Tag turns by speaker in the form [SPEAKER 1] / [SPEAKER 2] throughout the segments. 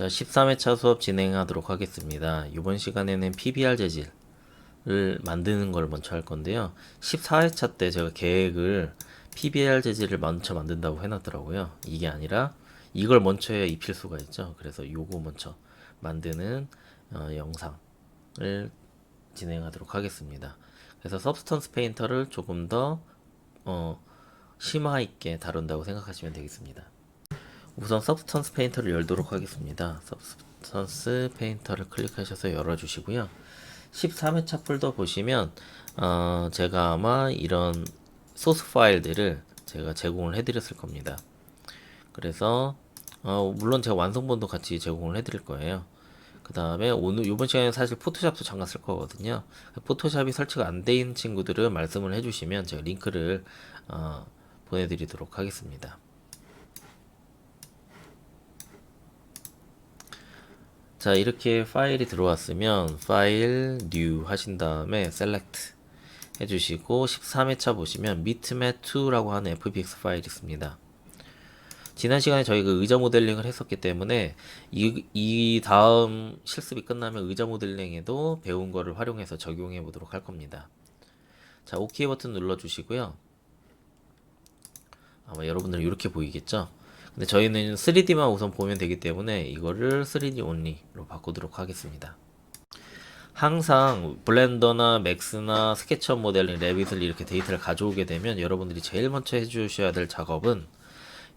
[SPEAKER 1] 자, 13회차 수업 진행하도록 하겠습니다. 이번 시간에는 PBR 재질을 만드는 걸 먼저 할 건데요. 14회차 때 제가 계획을 PBR 재질을 먼저 만든다고 해놨더라고요. 이게 아니라 이걸 먼저 해야 입힐 수가 있죠. 그래서 요거 먼저 만드는 영상을 진행하도록 하겠습니다. 그래서 서브스턴스 페인터를 조금 더 심화 있게 다룬다고 생각하시면 되겠습니다. 우선 서브스턴스 페인터를 열도록 하겠습니다. 서브스턴스 페인터를 클릭하셔서 열어주시고요. 13회차 폴더 보시면 제가 아마 이런 소스 파일들을 제가 제공을 해드렸을 겁니다. 그래서 물론 제가 완성본도 같이 제공을 해드릴 거예요. 그 다음에 오늘 이번 시간에 사실 포토샵도 잠깐 쓸 거거든요. 포토샵이 설치가 안 돼 있는 친구들은 말씀을 해주시면 제가 링크를 보내드리도록 하겠습니다. 자, 이렇게 파일이 들어왔으면 파일 뉴 하신 다음에 셀렉트 해주시고 13회차 보시면 bitmap2라고 하는 fbx 파일이 있습니다. 지난 시간에 저희가 의자 모델링을 했었기 때문에 이 다음 실습이 끝나면 의자 모델링에도 배운 거를 활용해서 적용해 보도록 할 겁니다. 자, OK 버튼 눌러주시고요. 아마 여러분들은 이렇게 보이겠죠? 근데 저희는 3D만 우선 보면 되기 때문에 이거를 3D only로 바꾸도록 하겠습니다. 항상 블렌더나 맥스나 스케치업 모델링, 레빗을 이렇게 데이터를 가져오게 되면 여러분들이 제일 먼저 해주셔야 될 작업은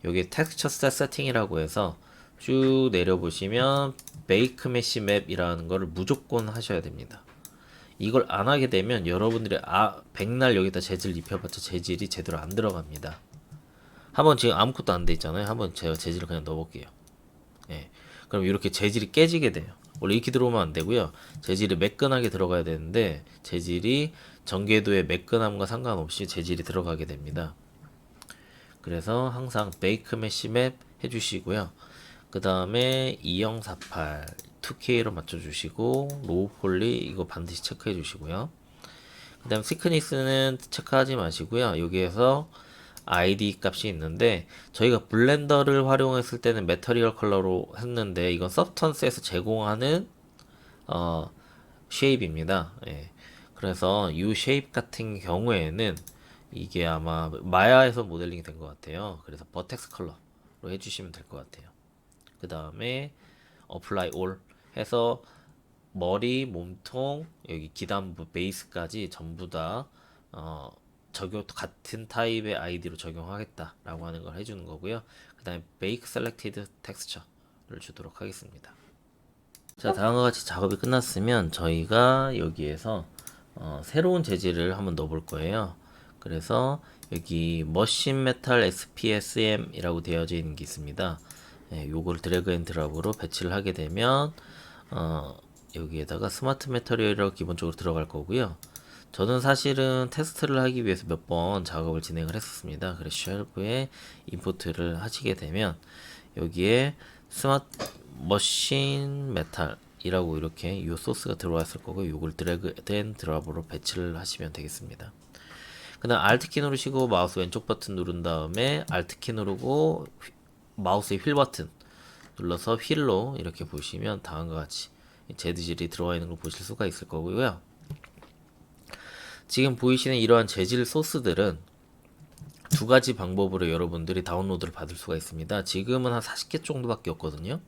[SPEAKER 1] 여기 텍스처 셋 세팅이라고 해서 쭉 내려보시면 베이크 메시 맵이라는 거를 무조건 하셔야 됩니다. 이걸 안 하게 되면 여러분들이 백날 여기다 재질 입혀봤자 재질이 제대로 안 들어갑니다. 한번 지금 아무것도 안 돼 있잖아요. 한번 제가 재질을 그냥 넣어볼게요. 예. 그럼 이렇게 재질이 깨지게 돼요. 원래 이렇게 들어오면 안 되고요. 재질이 매끈하게 들어가야 되는데 재질이 전개도의 매끈함과 상관없이 재질이 들어가게 됩니다. 그래서 항상 베이크 메시 맵 해주시고요. 그 다음에 2048 2K로 맞춰주시고 로우 폴리 이거 반드시 체크해 주시고요. 그 다음 시크니스는 체크하지 마시고요. 여기에서 ID 값이 있는데 저희가 블렌더를 활용했을 때는 매터리얼 컬러로 했는데 이건 서브스턴스에서 제공하는 쉐입입니다. 예. 그래서 이 쉐입 같은 경우에는 이게 아마 마야에서 모델링이 된 것 같아요. 그래서 버텍스 컬러로 해주시면 될 것 같아요. 그 다음에 apply all 해서 머리, 몸통, 여기 기단부, 베이스까지 전부 다 같은 타입의 아이디로 적용하겠다라고 하는 걸 해주는 거고요. 그 다음에 Bake Selected Texture를 주도록 하겠습니다. 자, 다음과 같이 작업이 끝났으면 저희가 여기에서 새로운 재질을 한번 넣어볼 거예요. 그래서 여기 머신 메탈 SPSM이라고 되어져 있는 게 있습니다. 네, 요걸 드래그 앤 드랍으로 배치를 하게 되면 여기에다가 스마트 메터리얼이라고 기본적으로 들어갈 거고요. 저는 사실은 테스트를 하기 위해서 몇 번 작업을 진행을 했었습니다. 그래서 쉘프에 임포트를 하시게 되면 여기에 스마트 머신 메탈이라고 이렇게 이 소스가 들어왔을 거고 요걸 드래그 앤 드랍으로 배치를 하시면 되겠습니다. 그 다음 Alt키 누르시고 마우스 왼쪽 버튼 누른 다음에 Alt키 누르고 마우스의 휠 버튼 눌러서 휠로 이렇게 보시면 다음과 같이 재질이 들어와 있는 걸 보실 수가 있을 거고요. 지금 보이시는 이러한 재질 소스들은 두 가지 방법으로 여러분들이 다운로드를 받을 수가 있습니다. 지금은 한 40개 정도밖에 없거든요.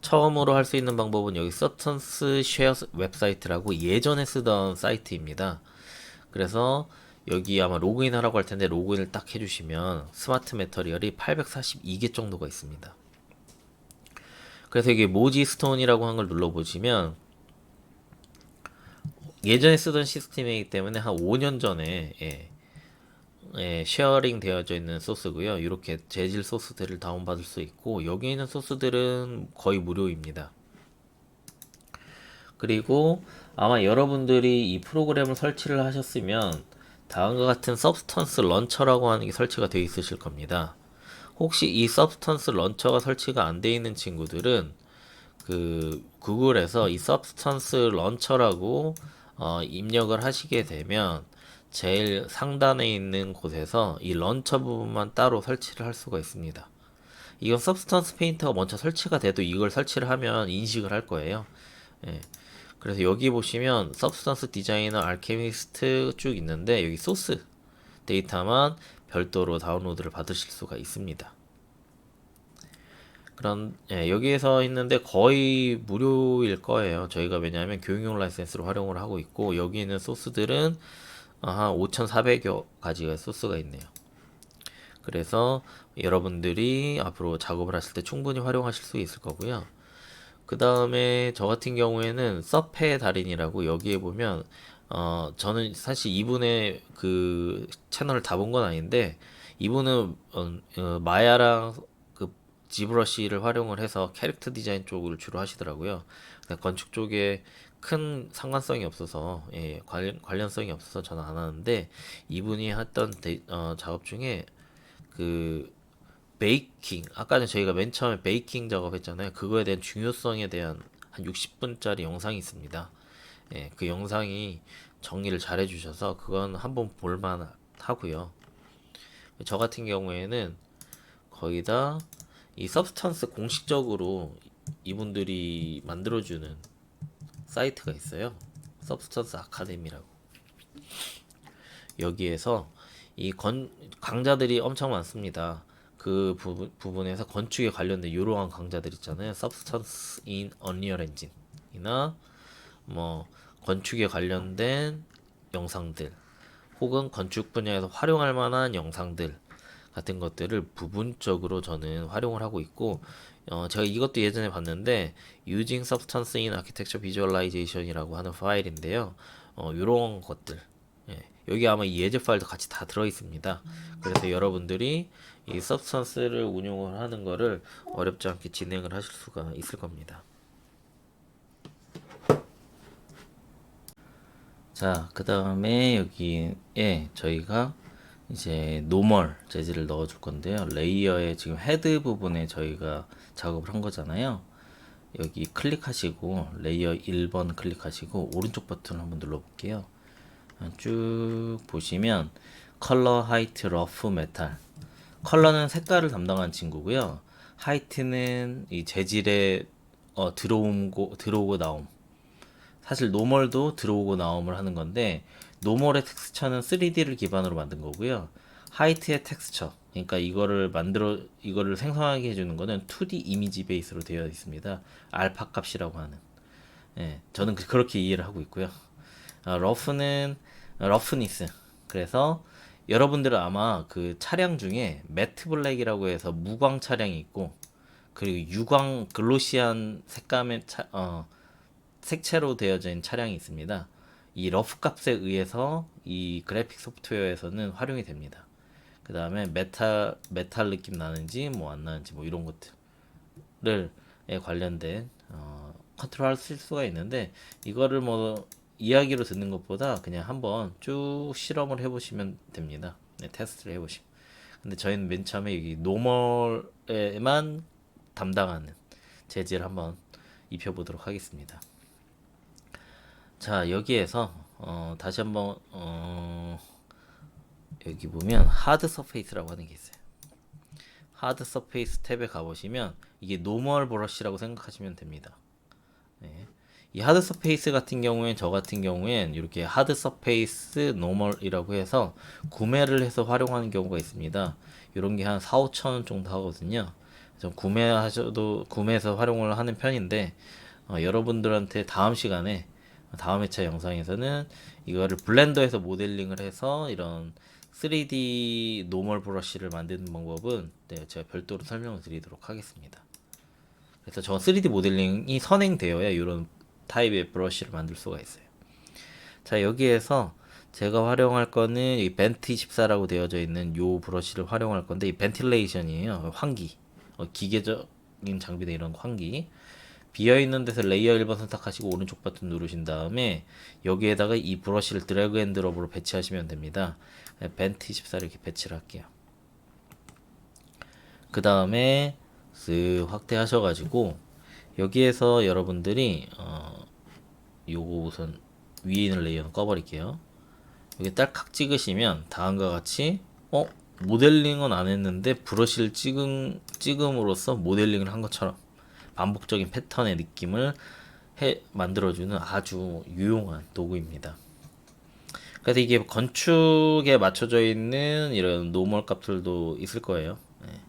[SPEAKER 1] 처음으로 할 수 있는 방법은 여기 서턴스 쉐어 웹사이트라고 예전에 쓰던 사이트입니다. 그래서 여기 아마 로그인 하라고 할 텐데 로그인을 딱 해주시면 스마트 매터리얼이 842개 정도가 있습니다. 그래서 여기 모지 스톤이라고 한 걸 눌러보시면 예전에 쓰던 시스템이기 때문에 한 5년 전에 쉐어링 되어져 있는 소스고요. 이렇게 재질 소스들을 다운받을 수 있고 여기 있는 소스들은 거의 무료입니다. 그리고 아마 여러분들이 이 프로그램을 설치를 하셨으면 다음과 같은 서브스턴스 런처라고 하는 게 설치가 되어 있으실 겁니다. 혹시 이 서브스턴스 런처가 설치가 안 되어 있는 친구들은 그 구글에서 이 서브스턴스 런처라고 입력을 하시게 되면 제일 상단에 있는 곳에서 이 런처 부분만 따로 설치를 할 수가 있습니다. 이건 서브스턴스 페인터가 먼저 설치가 돼도 이걸 설치를 하면 인식을 할 거예요. 예. 그래서 여기 보시면 서브스턴스 디자이너 알케미스트 쭉 있는데 여기 소스 데이터만 별도로 다운로드를 받으실 수가 있습니다. 그런 여기에서 있는데 거의 무료일 거예요. 저희가 왜냐하면 교육용 라이센스로 활용을 하고 있고 여기 있는 소스들은 한 5,400여 가지의 소스가 있네요. 그래서 여러분들이 앞으로 작업을 하실 때 충분히 활용하실 수 있을 거고요. 그 다음에 저 같은 경우에는 서페 달인이라고 여기에 보면 저는 사실 이분의 그 채널을 다 본 건 아닌데 이분은 마야랑 그 지브러시를 활용을 해서 캐릭터 디자인 쪽을 주로 하시더라고요. 근데 건축 쪽에 큰 상관성이 없어서 관련성이 없어서 저는 안 하는데 이분이 했던 작업 중에 그 베이킹 아까 전 저희가 맨 처음에 베이킹 작업했잖아요. 그거에 대한 중요성에 대한 한 60분짜리 영상이 있습니다. 그 영상이 정리를 잘 해주셔서 그건 한번 볼만 하고요. 저 같은 경우에는 거의 다 이 서브스턴스 공식적으로 이분들이 만들어주는 사이트가 있어요. 서브스턴스 아카데미라고. 여기에서 강좌들이 엄청 많습니다. 그 부분에서 건축에 관련된 이러한 강좌들 있잖아요. Substance in Unreal Engine이나 뭐 건축에 관련된 영상들 혹은 건축 분야에서 활용할 만한 영상들 같은 것들을 부분적으로 저는 활용을 하고 있고 제가 이것도 예전에 봤는데 Using Substance in Architecture Visualization이라고 하는 파일인데요. 이런 것들 여기 아마 이 예제 파일도 같이 다 들어 있습니다. 그래서 여러분들이 이 서브스턴스를 운용을 하는 거를 어렵지 않게 진행을 하실 수가 있을 겁니다. 자, 그 다음에 여기에 저희가 이제 노멀 재질을 넣어 줄 건데요. 레이어의 지금 헤드 부분에 저희가 작업을 한 거잖아요. 여기 클릭하시고 레이어 1번 클릭하시고 오른쪽 버튼을 한번 눌러 볼게요. 쭉 보시면 컬러 하이트 러프 메탈 컬러는 색깔을 담당한 친구고요. 하이트는 이 재질의 들어오고 나옴. 사실 노멀도 들어오고 나옴을 하는 건데 노멀의 텍스처는 3D를 기반으로 만든 거고요. 하이트의 텍스처, 그러니까 이거를 생성하게 해주는 거는 2D 이미지 베이스로 되어 있습니다. 알파 값이라고 하는. 저는 그렇게 이해를 하고 있고요. 러프는 러프니스. 그래서 여러분들은 아마 그 차량 중에 매트 블랙이라고 해서 무광 차량이 있고 그리고 유광 글로시한 색채로 되어진 차량이 있습니다. 이 러프 값에 의해서 이 그래픽 소프트웨어에서는 활용이 됩니다. 그 다음에 메탈 느낌 나는지 뭐 안 나는지 뭐 이런 것들을 관련된 컨트롤 쓸 수가 있는데 이거를 뭐 이야기로 듣는 것보다 그냥 한번 쭉 실험을 해보시면 됩니다. 테스트를 해보시면. 근데 저희는 맨 처음에 여기 노멀에만 담당하는 재질을 한번 입혀보도록 하겠습니다. 자, 여기에서 다시 한번 여기 보면 하드 서페이스라고 하는 게 있어요. 하드 서페이스 탭에 가보시면 이게 노멀 브러쉬라고 생각하시면 됩니다. 이 하드 서페이스 같은 경우엔 저 같은 경우엔 이렇게 하드 서페이스 노멀이라고 해서 구매를 해서 활용하는 경우가 있습니다. 이런 게 한 4, 5천 원 정도 하거든요. 좀 구매해서 활용을 하는 편인데 여러분들한테 다음 회차 영상에서는 이거를 블렌더에서 모델링을 해서 이런 3D 노멀 브러쉬를 만드는 방법은 제가 별도로 설명을 드리도록 하겠습니다. 그래서 저 3D 모델링이 선행되어야 이런 타입의 브러쉬를 만들 수가 있어요. 자, 여기에서 제가 활용할 거는 이 벤트 24라고 되어져 있는 요 브러쉬를 활용할 건데 이 벤틸레이션이에요. 환기. 기계적인 장비대 이런 환기. 비어있는 데서 레이어 1번 선택하시고 오른쪽 버튼 누르신 다음에 여기에다가 이 브러쉬를 드래그 앤 드롭으로 배치하시면 됩니다. 벤트 24를 이렇게 배치를 할게요. 그 다음에 쓱 확대하셔가지고 여기에서 여러분들이 요거 우선 위에 있는 레이어는 꺼버릴게요. 여기 딸칵 찍으시면 다음과 같이 모델링은 안 했는데 브러쉬를 찍음으로써 모델링을 한 것처럼 반복적인 패턴의 느낌을 만들어주는 아주 유용한 도구입니다. 그래서 이게 건축에 맞춰져 있는 이런 노멀 값들도 있을 거예요. 예.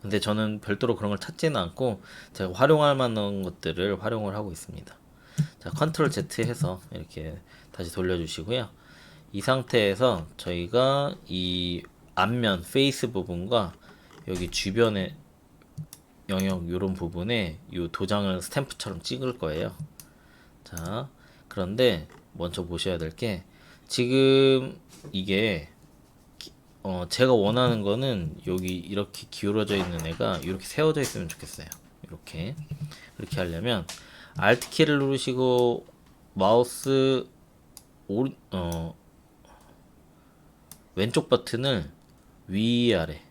[SPEAKER 1] 근데 저는 별도로 그런 걸 찾지는 않고 제가 활용할 만한 것들을 활용을 하고 있습니다. 자, 컨트롤 Z 해서 이렇게 다시 돌려주시고요. 이 상태에서 저희가 이 앞면 페이스 부분과 여기 주변의 영역 이런 부분에 이 도장을 스탬프처럼 찍을 거예요. 자, 그런데 먼저 보셔야 될 게 지금 이게 제가 원하는 거는 여기 이렇게 기울어져 있는 애가 이렇게 세워져 있으면 좋겠어요. 이렇게 하려면 Alt 키를 누르시고 마우스 왼쪽 버튼을 위아래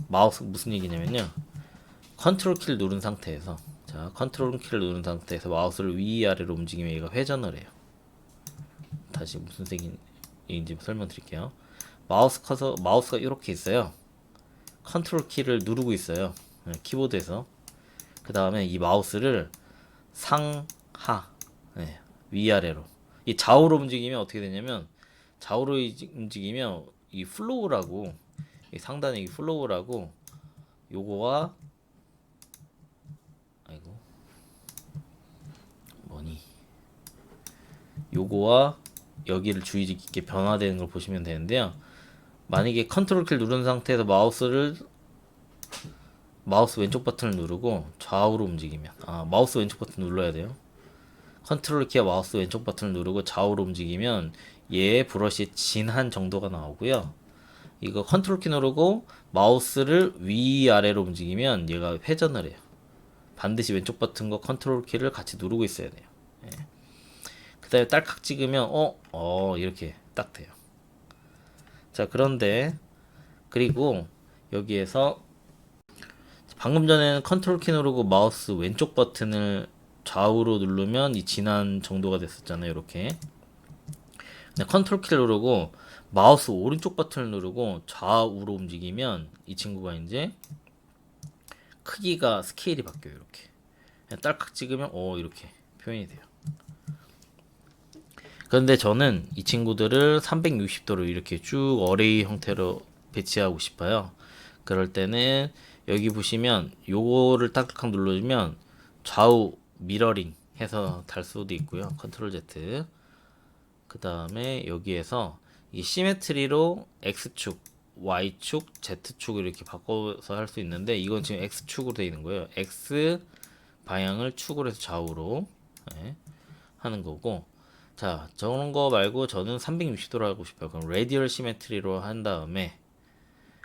[SPEAKER 1] 마우스 무슨 얘기냐면요. 컨트롤 키를 누른 상태에서 컨트롤 키를 누른 상태에서 마우스를 위아래로 움직이면 얘가 회전을 해요. 다시 무슨 얘기인지 설명드릴게요. 마우스가 이렇게 있어요. 컨트롤 키를 누르고 있어요. 키보드에서. 그 다음에 이 마우스를 상하, 위아래로. 이 좌우로 움직이면 어떻게 되냐면, 좌우로 움직이면 이 플로우라고, 이 상단에 이 플로우라고, 요거와, 아이고, 뭐니? 요거와 여기를 주의 깊게 변화되는 걸 보시면 되는데요. 만약에 컨트롤 키를 누른 상태에서 마우스 왼쪽 버튼을 누르고 좌우로 움직이면 마우스 왼쪽 버튼 눌러야 돼요. 컨트롤 키와 마우스 왼쪽 버튼을 누르고 좌우로 움직이면 얘의 브러쉬의 진한 정도가 나오고요. 이거 컨트롤 키 누르고 마우스를 위아래로 움직이면 얘가 회전을 해요. 반드시 왼쪽 버튼과 컨트롤 키를 같이 누르고 있어야 돼요. 그 다음에 딸깍 찍으면 이렇게 딱 돼요. 자, 그런데 그리고 여기에서 방금 전에는 컨트롤 키 누르고 마우스 왼쪽 버튼을 좌우로 누르면 이 진한 정도가 됐었잖아요. 이렇게. 근데 컨트롤 키를 누르고 마우스 오른쪽 버튼을 누르고 좌우로 움직이면 이 친구가 이제 크기가 스케일이 바뀌어요. 이렇게. 딸깍 찍으면 이렇게 표현이 돼요. 그런데 저는 이 친구들을 360도로 이렇게 쭉 어레이 형태로 배치하고 싶어요. 그럴 때는 여기 보시면 요거를 딱딱 눌러주면 좌우 미러링 해서 달 수도 있고요. 컨트롤 Z. 그 다음에 여기에서 이 시메트리로 X축, Y축, Z축을 이렇게 바꿔서 할 수 있는데 이건 지금 X축으로 되어 있는 거예요. X 방향을 축으로 해서 좌우로 하는 거고, 자, 저런 거 말고 저는 360도로 하고 싶어요. 그럼 레디얼 시메트리로 한 다음에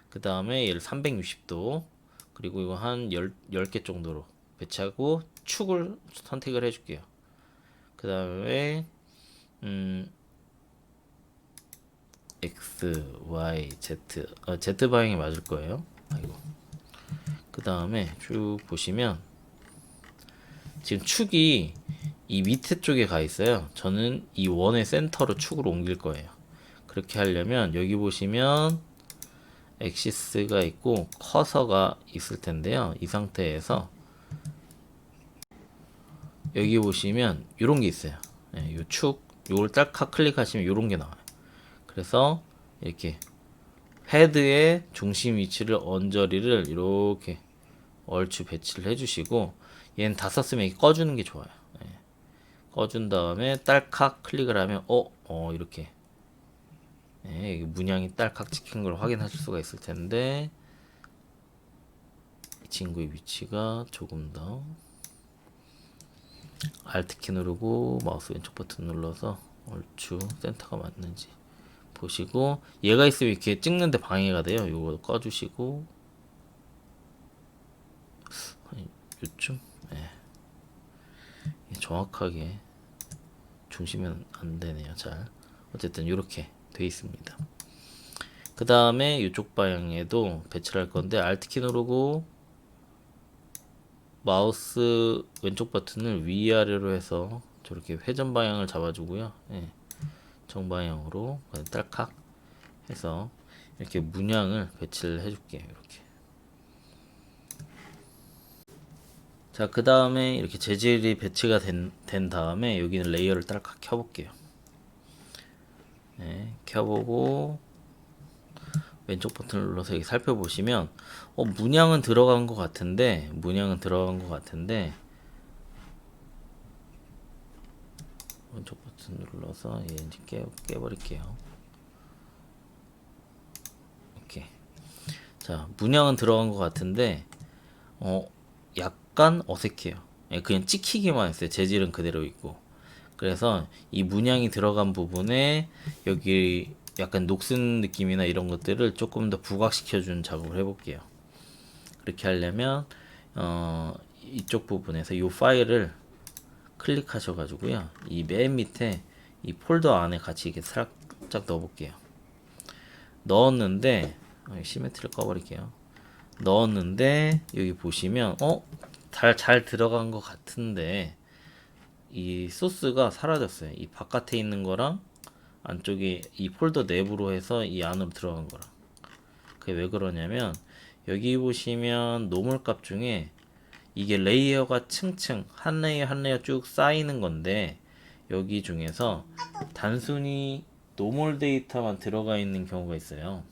[SPEAKER 1] 그 다음에 얘를 360도 그리고 이거 한 10개 정도로 배치하고 축을 선택을 해줄게요. 그 다음에 X, Y, Z Z 방향이 맞을 거예요. 아이고. 그 다음에 쭉 보시면 지금 축이 이 밑에 쪽에 가 있어요. 저는 이 원의 센터로 축으로 옮길 거예요. 그렇게 하려면 여기 보시면 엑시스가 있고 커서가 있을 텐데요. 이 상태에서 여기 보시면 이런 게 있어요. 요 축, 요걸 딸깍 클릭하시면 이런 게 나와요. 그래서 이렇게 헤드의 중심 위치를 언저리를 이렇게 얼추 배치를 해주시고 얘는 다 썼으면 이렇게 꺼주는 게 좋아요. 꺼준 다음에 딸칵 클릭을 하면 이렇게 문양이 딸칵 찍힌 걸 확인하실 수가 있을 텐데 이 친구의 위치가 조금 더 Alt 키 누르고 마우스 왼쪽 버튼 눌러서 얼추 센터가 맞는지 보시고 얘가 있으면 이렇게 찍는데 방해가 돼요. 이거 꺼주시고 요쯤 정확하게 중심은 안 되네요. 잘 어쨌든 이렇게 돼 있습니다. 그 다음에 이쪽 방향에도 배치를 할 건데 Alt 키 누르고 마우스 왼쪽 버튼을 위아래로 해서 저렇게 회전 방향을 잡아주고요. 정방향으로 딸칵 해서 이렇게 문양을 배치를 해줄게요. 이렇게. 자, 그 다음에 이렇게 재질이 배치가 된 다음에 여기는 레이어를 딸깍 켜볼게요. 네, 켜보고 왼쪽 버튼을 눌러서 여기 살펴보시면 문양은 들어간 것 같은데 왼쪽 버튼 눌러서 얘 이제 깨버릴게요. 이렇게. 자, 문양은 들어간 것 같은데 약간 어색해요. 예, 그냥 찍히기만 했어요. 재질은 그대로 있고. 그래서 이 문양이 들어간 부분에 여기 약간 녹슨 느낌이나 이런 것들을 조금 더 부각시켜 주는 작업을 해볼게요. 그렇게 하려면 이쪽 부분에서 이 파일을 클릭하셔 가지고요, 이 맨 밑에 이 폴더 안에 같이 이렇게 살짝 넣어볼게요. 넣었는데 시메트리를 꺼버릴게요. 넣었는데 여기 보시면 잘 들어간 것 같은데 이 소스가 사라졌어요. 이 바깥에 있는 거랑 안쪽에 이 폴더 내부로 해서 이 안으로 들어간 거랑. 그게 왜 그러냐면 여기 보시면 노멀 값 중에 이게 레이어가 층층 한 레이어 한 레이어 쭉 쌓이는 건데 여기 중에서 단순히 노멀 데이터만 들어가 있는 경우가 있어요.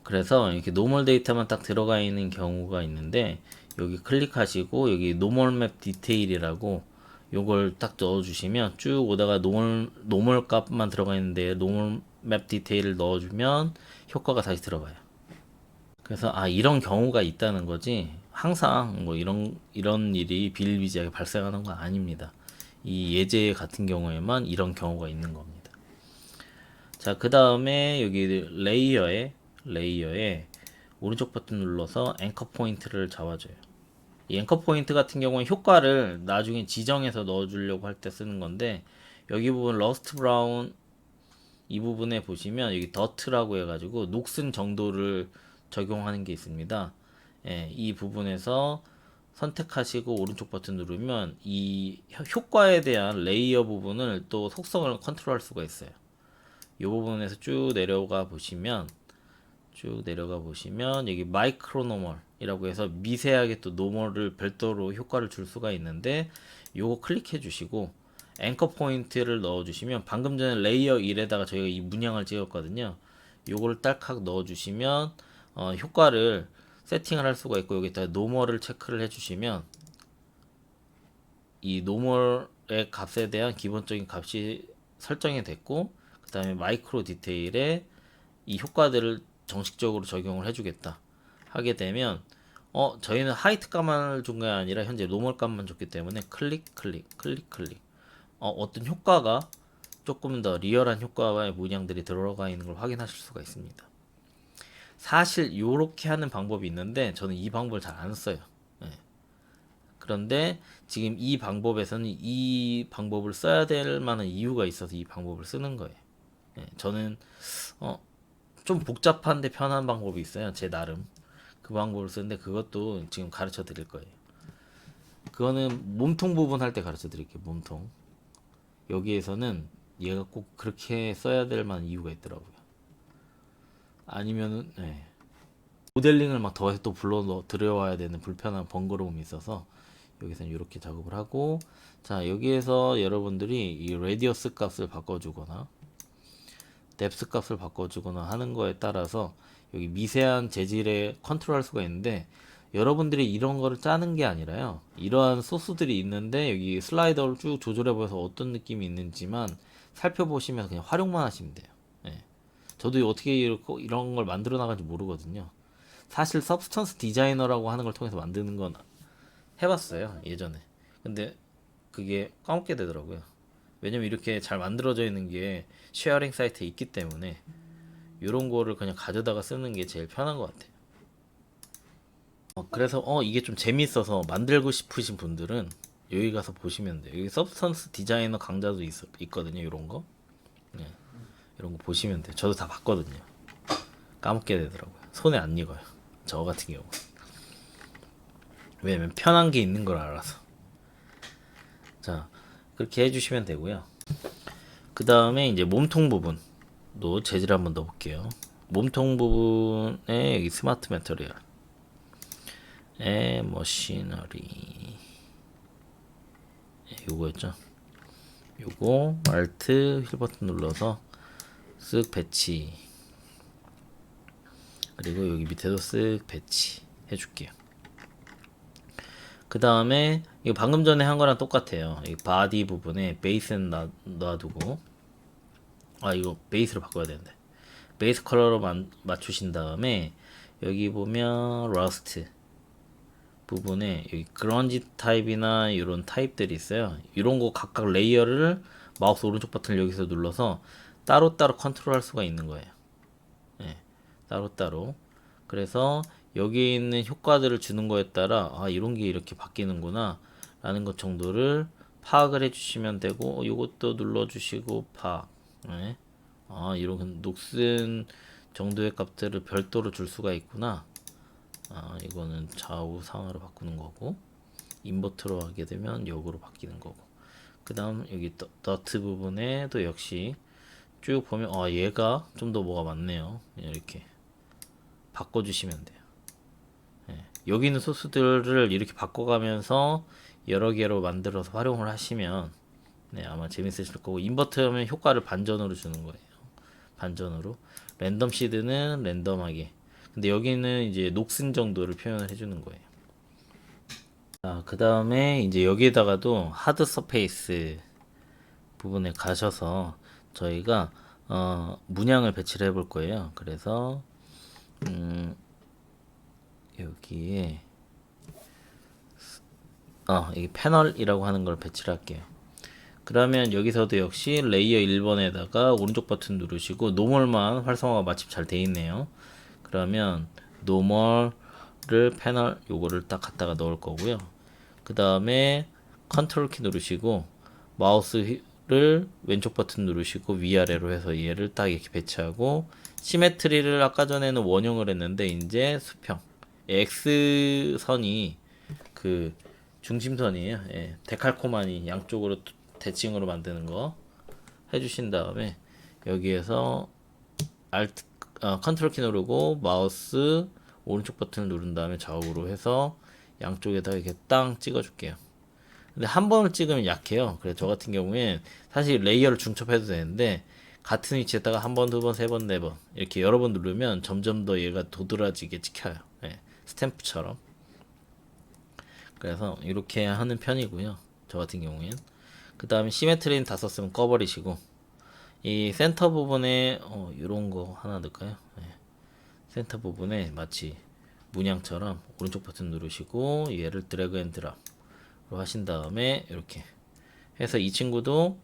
[SPEAKER 1] 그래서 이렇게 노멀 데이터만 딱 들어가 있는 경우가 있는데 여기 클릭하시고 여기 노멀 맵 디테일이라고 요걸 딱 넣어주시면 쭉 오다가 노멀 값만 들어가 있는데 노멀 맵 디테일을 넣어주면 효과가 다시 들어가요. 그래서 이런 경우가 있다는 거지 항상 뭐 이런 일이 비일비재하게 발생하는 건 아닙니다. 이 예제 같은 경우에만 이런 경우가 있는 겁니다. 자, 그 다음에 여기 레이어에 오른쪽 버튼 눌러서 앵커 포인트를 잡아줘요. 이 앵커 포인트 같은 경우는 효과를 나중에 지정해서 넣어주려고 할 때 쓰는 건데 여기 부분 러스트 브라운 이 부분에 보시면 여기 더트라고 해가지고 녹슨 정도를 적용하는 게 있습니다. 예, 이 부분에서 선택하시고 오른쪽 버튼 누르면 이 효과에 대한 레이어 부분을 또 속성을 컨트롤할 수가 있어요. 이 부분에서 쭉 내려가 보시면 여기 마이크로 노멀이라고 해서 미세하게 또 노멀을 별도로 효과를 줄 수가 있는데 요거 클릭해 주시고 앵커 포인트를 넣어 주시면 방금 전에 레이어 1에다가 저희가 이 문양을 찍었거든요. 요거를 딸칵 넣어 주시면 효과를 세팅을 할 수가 있고 여기다 노멀을 체크를 해 주시면 이 노멀의 값에 대한 기본적인 값이 설정이 됐고 그 다음에 마이크로 디테일에 이 효과들을 정식적으로 적용을 해주겠다 하게 되면 저희는 하이트 값만 준 게 아니라 현재 노멀 값만 줬기 때문에 클릭 어떤 효과가 조금 더 리얼한 효과의 문양들이 들어가 있는 걸 확인하실 수가 있습니다. 사실 요렇게 하는 방법이 있는데 저는 이 방법을 잘 안 써요. 예. 그런데 지금 이 방법에서는 이 방법을 써야 될 만한 이유가 있어서 이 방법을 쓰는 거예요. 예. 저는 좀 복잡한데 편한 방법이 있어요. 제 나름. 그 방법을 쓰는데 그것도 지금 가르쳐 드릴 거예요. 그거는 몸통 부분 할 때 가르쳐 드릴게요. 몸통. 여기에서는 얘가 꼭 그렇게 써야 될 만한 이유가 있더라고요. 아니면은 모델링을 막 더해서 또 들여와야 되는 불편한 번거로움이 있어서 여기서는 이렇게 작업을 하고 자, 여기에서 여러분들이 이 레디어스 값을 바꿔주거나 뎁스 값을 바꿔주거나 하는 거에 따라서 여기 미세한 재질에 컨트롤할 수가 있는데 여러분들이 이런 거를 짜는 게 아니라요. 이러한 소스들이 있는데 여기 슬라이더를 쭉 조절해 보셔서 어떤 느낌이 있는지만 살펴보시면 그냥 활용만 하시면 돼요. 예. 저도 어떻게 이런 걸 만들어 나가는지 모르거든요. 사실 서브스턴스 디자이너라고 하는 걸 통해서 만드는 건 해봤어요. 예전에. 근데 그게 까먹게 되더라고요. 왜냐면 이렇게 잘 만들어져 있는 게 쉐어링 사이트에 있기 때문에 이런 거를 그냥 가져다가 쓰는 게 제일 편한 것 같아요. 그래서 이게 좀 재밌어서 만들고 싶으신 분들은 여기 가서 보시면 돼요. 여기 서브스턴스 디자이너 강좌도 있거든요. 이런 거. 네, 이런 거 보시면 돼요. 저도 다 봤거든요. 까먹게 되더라고요. 손에 안 익어요. 저 같은 경우. 왜냐면 편한 게 있는 걸 알아서. 자, 그렇게 해주시면 되고요. 그 다음에 이제 몸통 부분도 재질 한번 넣어볼게요. 몸통 부분에 여기 스마트 매터리얼 머시너리 요거였죠. 요거 알트 휠 버튼 눌러서 쓱 배치, 그리고 여기 밑에도 쓱 배치 해줄게요. 그 다음에 이거 방금 전에 한 거랑 똑같아요. 이 바디 부분에 베이스는 놔두고, 이거 베이스로 바꿔야 되는데, 베이스 컬러로 맞추신 다음에 여기 보면 러스트 부분에 여기 그런지 타입이나 이런 타입들이 있어요. 이런 거 각각 레이어를 마우스 오른쪽 버튼을 여기서 눌러서 따로따로 컨트롤 할 수가 있는 거예요. 예, 따로따로. 그래서 여기 있는 효과들을 주는 거에 따라 이런 게 이렇게 바뀌는구나 라는 것 정도를 파악을 해주시면 되고, 이것도 눌러주시고 파악. 예. 이런 녹슨 정도의 값들을 별도로 줄 수가 있구나. 이거는 좌우 상하로 바꾸는 거고, 인버터로 하게 되면 역으로 바뀌는 거고, 그 다음 여기 더트 부분에도 역시 쭉 보면 얘가 좀 더 뭐가 많네요. 이렇게 바꿔주시면 돼요. 예. 여기 있는 소스들을 이렇게 바꿔가면서 여러 개로 만들어서 활용을 하시면 아마 재밌으실 거고, 인버터하면 효과를 반전으로 주는 거예요. 반전으로. 랜덤 시드는 랜덤하게. 근데 여기는 이제 녹슨 정도를 표현을 해주는 거예요. 그 다음에 이제 여기에다가도 하드 서페이스 부분에 가셔서 저희가 문양을 배치를 해볼 거예요. 그래서 여기에 이 패널이라고 하는 걸 배치를 할게요. 그러면 여기서도 역시 레이어 1번에다가 오른쪽 버튼 누르시고 노멀만 활성화가 마침 잘 돼 있네요. 그러면 노멀을 패널 요거를 딱 갖다가 넣을 거고요. 그 다음에 컨트롤 키 누르시고 마우스를 왼쪽 버튼 누르시고 위아래로 해서 얘를 딱 이렇게 배치하고, 시메트리를 아까 전에는 원형을 했는데 이제 수평, X선이 그 중심선이에요. 예, 데칼코마니 양쪽으로 대칭으로 만드는 거 해주신 다음에 여기에서 Alt, 컨트롤 키 누르고 마우스 오른쪽 버튼을 누른 다음에 좌우로 해서 양쪽에다 이렇게 땅 찍어줄게요. 근데 한 번을 찍으면 약해요. 그래서 저 같은 경우엔 사실 레이어를 중첩해도 되는데, 같은 위치에다가 한 번, 두 번, 세 번, 네 번 이렇게 여러 번 누르면 점점 더 얘가 도드라지게 찍혀요. 예, 스탬프처럼. 그래서 이렇게 하는 편이고요. 저 같은 경우엔. 그 다음에 시메트리는 다 썼으면 꺼버리시고, 이 센터 부분에 이런 거 하나 넣을까요? 예. 센터 부분에 마치 문양처럼 오른쪽 버튼 누르시고 얘를 드래그 앤 드랍으로 하신 다음에 이렇게 해서 이 친구도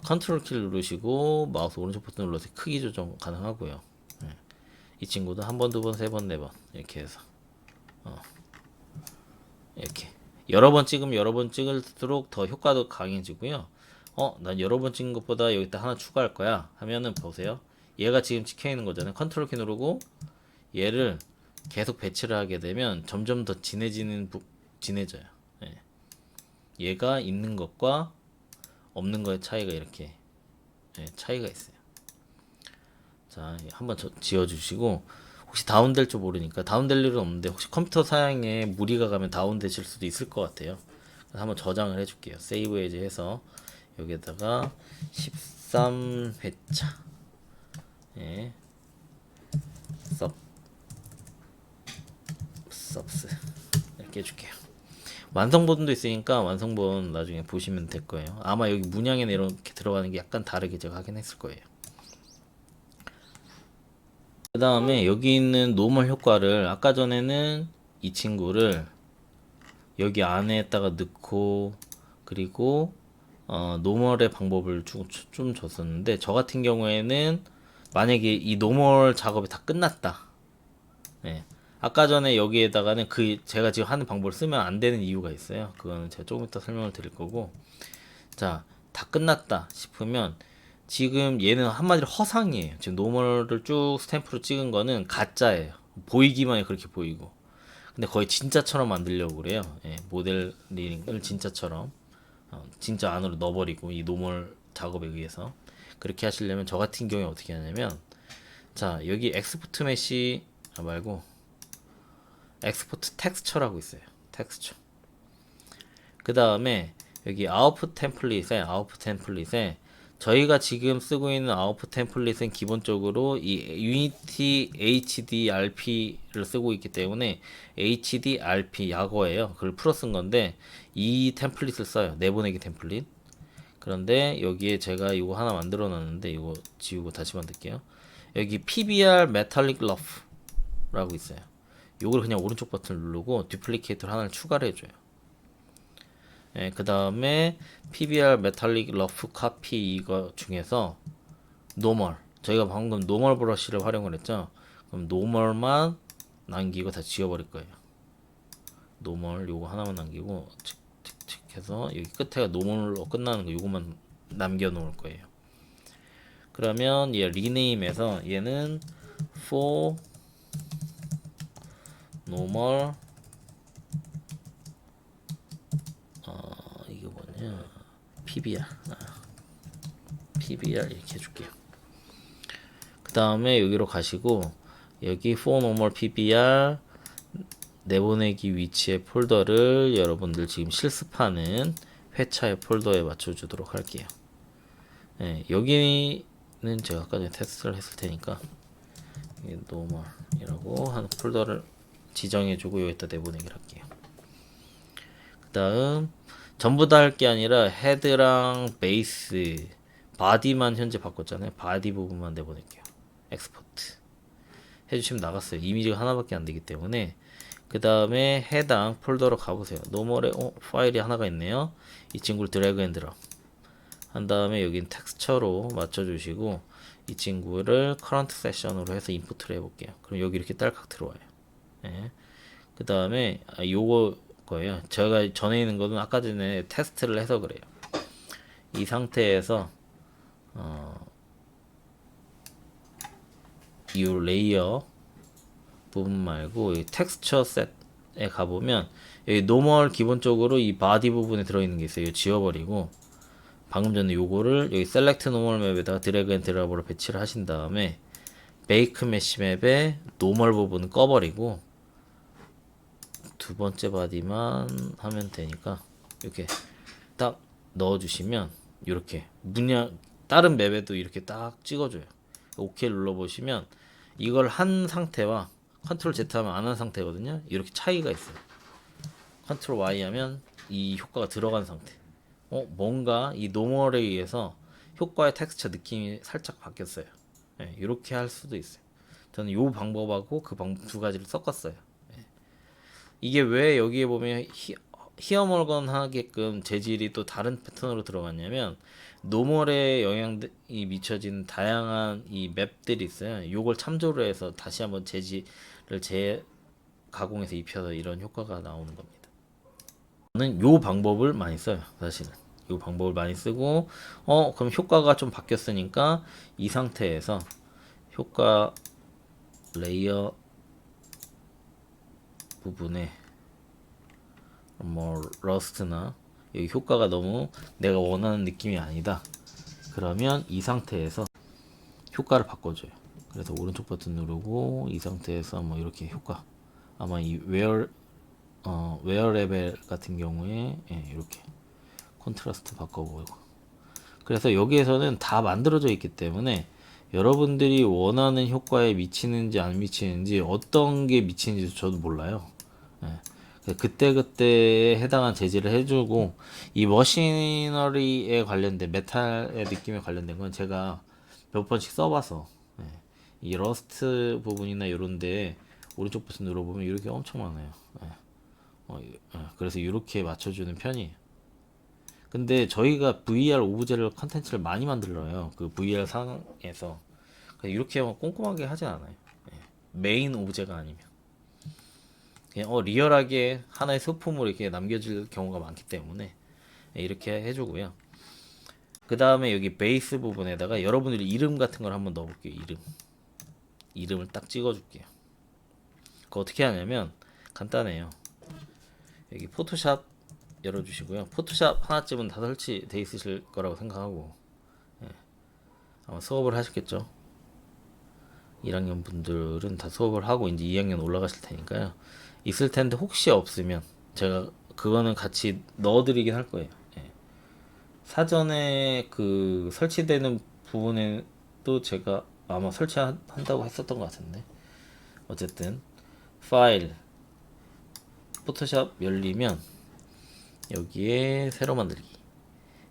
[SPEAKER 1] 컨트롤 키를 누르시고 마우스 오른쪽 버튼 눌러서 크기 조정 가능하고요. 예. 이 친구도 한 번, 두 번, 세 번, 네 번 이렇게 해서 이렇게 여러 번 찍으면 여러 번 찍을수록 더 효과도 강해지고요. 난 여러 번 찍은 것보다 여기다 하나 추가할 거야 하면은 보세요. 얘가 지금 찍혀 있는 거잖아요. 컨트롤 키 누르고 얘를 계속 배치를 하게 되면 점점 더 진해져요. 예. 얘가 있는 것과 없는 거의 차이가 이렇게 차이가 있어요. 자, 한번 지워주시고, 혹시 다운될 줄 모르니까, 다운될 일은 없는데 혹시 컴퓨터 사양에 무리가 가면 다운되실 수도 있을 것 같아요. 그래서 한번 저장을 해줄게요. 세이브 에이지 해서 여기에다가 13회차 서브스 이렇게 해줄게요. 완성본도 있으니까 완성본 나중에 보시면 될 거예요. 아마 여기 문양에 이렇게 들어가는 게 약간 다르게 제가 하긴 했을 거예요. 그 다음에 여기 있는 노멀 효과를 아까 전에는 이 친구를 여기 안에다가 넣고, 그리고 노멀의 방법을 좀 줬었는데, 저 같은 경우에는 만약에 이 노멀 작업이 다 끝났다. 네. 아까 전에 여기에다가는 제가 지금 하는 방법을 쓰면 안 되는 이유가 있어요. 그거는 제가 조금 이따 설명을 드릴 거고. 자, 다 끝났다 싶으면 지금 얘는 한마디로 허상이에요. 지금 노멀을 쭉 스탬프로 찍은 거는 가짜예요. 보이기만 해 그렇게 보이고. 근데 거의 진짜처럼 만들려고 그래요. 예, 모델링을 진짜처럼 진짜 안으로 넣어버리고 이 노멀 작업에 의해서 그렇게 하시려면 저 같은 경우에 어떻게 하냐면 자, 여기 엑스포트 메시 말고 엑스포트 텍스처라고 있어요. 텍스처. 그 다음에 여기 아웃풋 템플릿에 저희가 지금 쓰고 있는 아웃풋 템플릿은 기본적으로 이 유니티 HDRP를 쓰고 있기 때문에 HDRP 약어예요. 그걸 풀어 쓴 건데 이 템플릿을 써요. 내보내기 템플릿. 그런데 여기에 제가 이거 하나 만들어 놨는데 이거 지우고 다시 만들게요. 여기 PBR 메탈릭 러프라고 있어요. 요걸 그냥 오른쪽 버튼을 누르고 듀플리케이터 하나를 추가를 해줘요. 예, 그 다음에 PBR 메탈릭 러프 카피 이거 중에서 노멀 저희가 방금 노멀 브러쉬를 활용을 했죠. 그럼 노멀만 남기고 다 지워버릴 거예요. 노멀 요거 하나만 남기고 칙칙칙 해서 여기 끝에가 노멀로 끝나는 거 요거만 남겨 놓을 거예요. 그러면 얘 리네임에서 얘는 for normal 이거 뭐냐 PBR 이렇게 해줄게요. 그 다음에 여기로 가시고 여기 for normal PBR 내보내기 위치의 폴더를 여러분들 지금 실습하는 회차의 폴더에 맞춰주도록 할게요. 네, 여기는 제가 아까 전에 테스트를 했을 테니까 normal이라고 하는 폴더를 지정해주고 여기다 내보내기를 할게요. 그 다음 전부 다 할 게 아니라 헤드랑 베이스 바디만 현재 바꿨잖아요. 바디 부분만 내보낼게요. 엑스포트 해주시면 나갔어요. 이미지가 하나밖에 안 되기 때문에. 그 다음에 해당 폴더로 가보세요. 노멀에 파일이 하나가 있네요. 이 친구를 드래그 앤 드롭 한 다음에 여긴 텍스처로 맞춰주시고 이 친구를 커런트 세션으로 해서 인풋을 해볼게요. 그럼 여기 이렇게 딸깍 들어와요. 네. 그 다음에 요거 거예요. 제가 전에 있는 거는 아까 전에 테스트를 해서 그래요. 이 상태에서 이 레이어 부분 말고 이 텍스처 셋에 가보면 여기 노멀 기본적으로 이 바디 부분에 들어있는 게 있어요. 이거 지워버리고 방금 전에 요거를 여기 셀렉트 노멀 맵에다가 드래그 앤 드랍으로 배치를 하신 다음에 베이크 메쉬 맵에 노멀 부분은 꺼버리고 두 번째 바디만 하면 되니까 이렇게 딱 넣어주시면 이렇게 문양 다른 맵에도 이렇게 딱 찍어줘요. 오케이 눌러보시면 이걸 한 상태와 컨트롤 Z 하면 안 한 상태거든요. 이렇게 차이가 있어요. 컨트롤 Y 하면 이 효과가 들어간 상태. 뭔가 이 노멀에 의해서 효과의 텍스처 느낌이 살짝 바뀌었어요. 네, 이렇게 할 수도 있어요. 저는 이 방법하고 그 방법 두 가지를 섞었어요. 네. 이게 왜 여기에 보면 히어멀건 하게끔 재질이 또 다른 패턴으로 들어갔냐면 노멀에 영향이 미쳐진 다양한 이 맵들이 있어요. 요걸 참조로 해서 다시 한번 재질을 재가공해서 입혀서 이런 효과가 나오는 겁니다. 저는 요 방법을 많이 써요. 사실은 요 방법을 많이 쓰고 그럼 효과가 좀 바뀌었으니까 이 상태에서 효과 레이어 부분에 뭐 러스트나 여기 효과가 너무 내가 원하는 느낌이 아니다. 그러면 이 상태에서 효과를 바꿔줘요. 그래서 오른쪽 버튼 누르고 이 상태에서 뭐 이렇게 효과 아마 이 웨어 레벨 같은 경우에 이렇게 콘트라스트 바꿔보고 그래서 여기에서는 다 만들어져 있기 때문에 여러분들이 원하는 효과에 미치는지 안 미치는지 어떤 게 미치는지 저도 몰라요. 그때그때에 해당한 재질을 해주고 이 머시너리에 관련된 메탈의 느낌에 관련된 건 제가 몇 번씩 써봐서 이 러스트 부분이나 이런데 오른쪽 버튼 눌러보면 이렇게 엄청 많아요. 그래서 이렇게 맞춰주는 편이에요. 근데 저희가 VR 오브제를 컨텐츠를 많이 만들어요. 그 VR 상에서 이렇게 꼼꼼하게 하진 않아요. 메인 오브제가 아니면 그냥 리얼하게 하나의 소품으로 이렇게 남겨질 경우가 많기 때문에 이렇게 해주고요. 그 다음에 여기 베이스 부분에다가 여러분들이 이름 같은 걸 한번 넣어볼게요. 이름을 딱 찍어줄게요. 그거 어떻게 하냐면 간단해요. 여기 포토샵 열어주시고요. 포토샵 하나쯤은 다 설치돼 있으실 거라고 생각하고 아마 수업을 하셨겠죠. 1학년 분들은 다 수업을 하고 이제 2학년 올라가실 테니까요. 있을 텐데 혹시 없으면 제가 그거는 같이 넣어드리긴 할 거예요. 예. 사전에 그 설치되는 부분에도 제가 아마 설치한다고 했었던 것 같은데 어쨌든 파일 포토샵 열리면 여기에 새로 만들기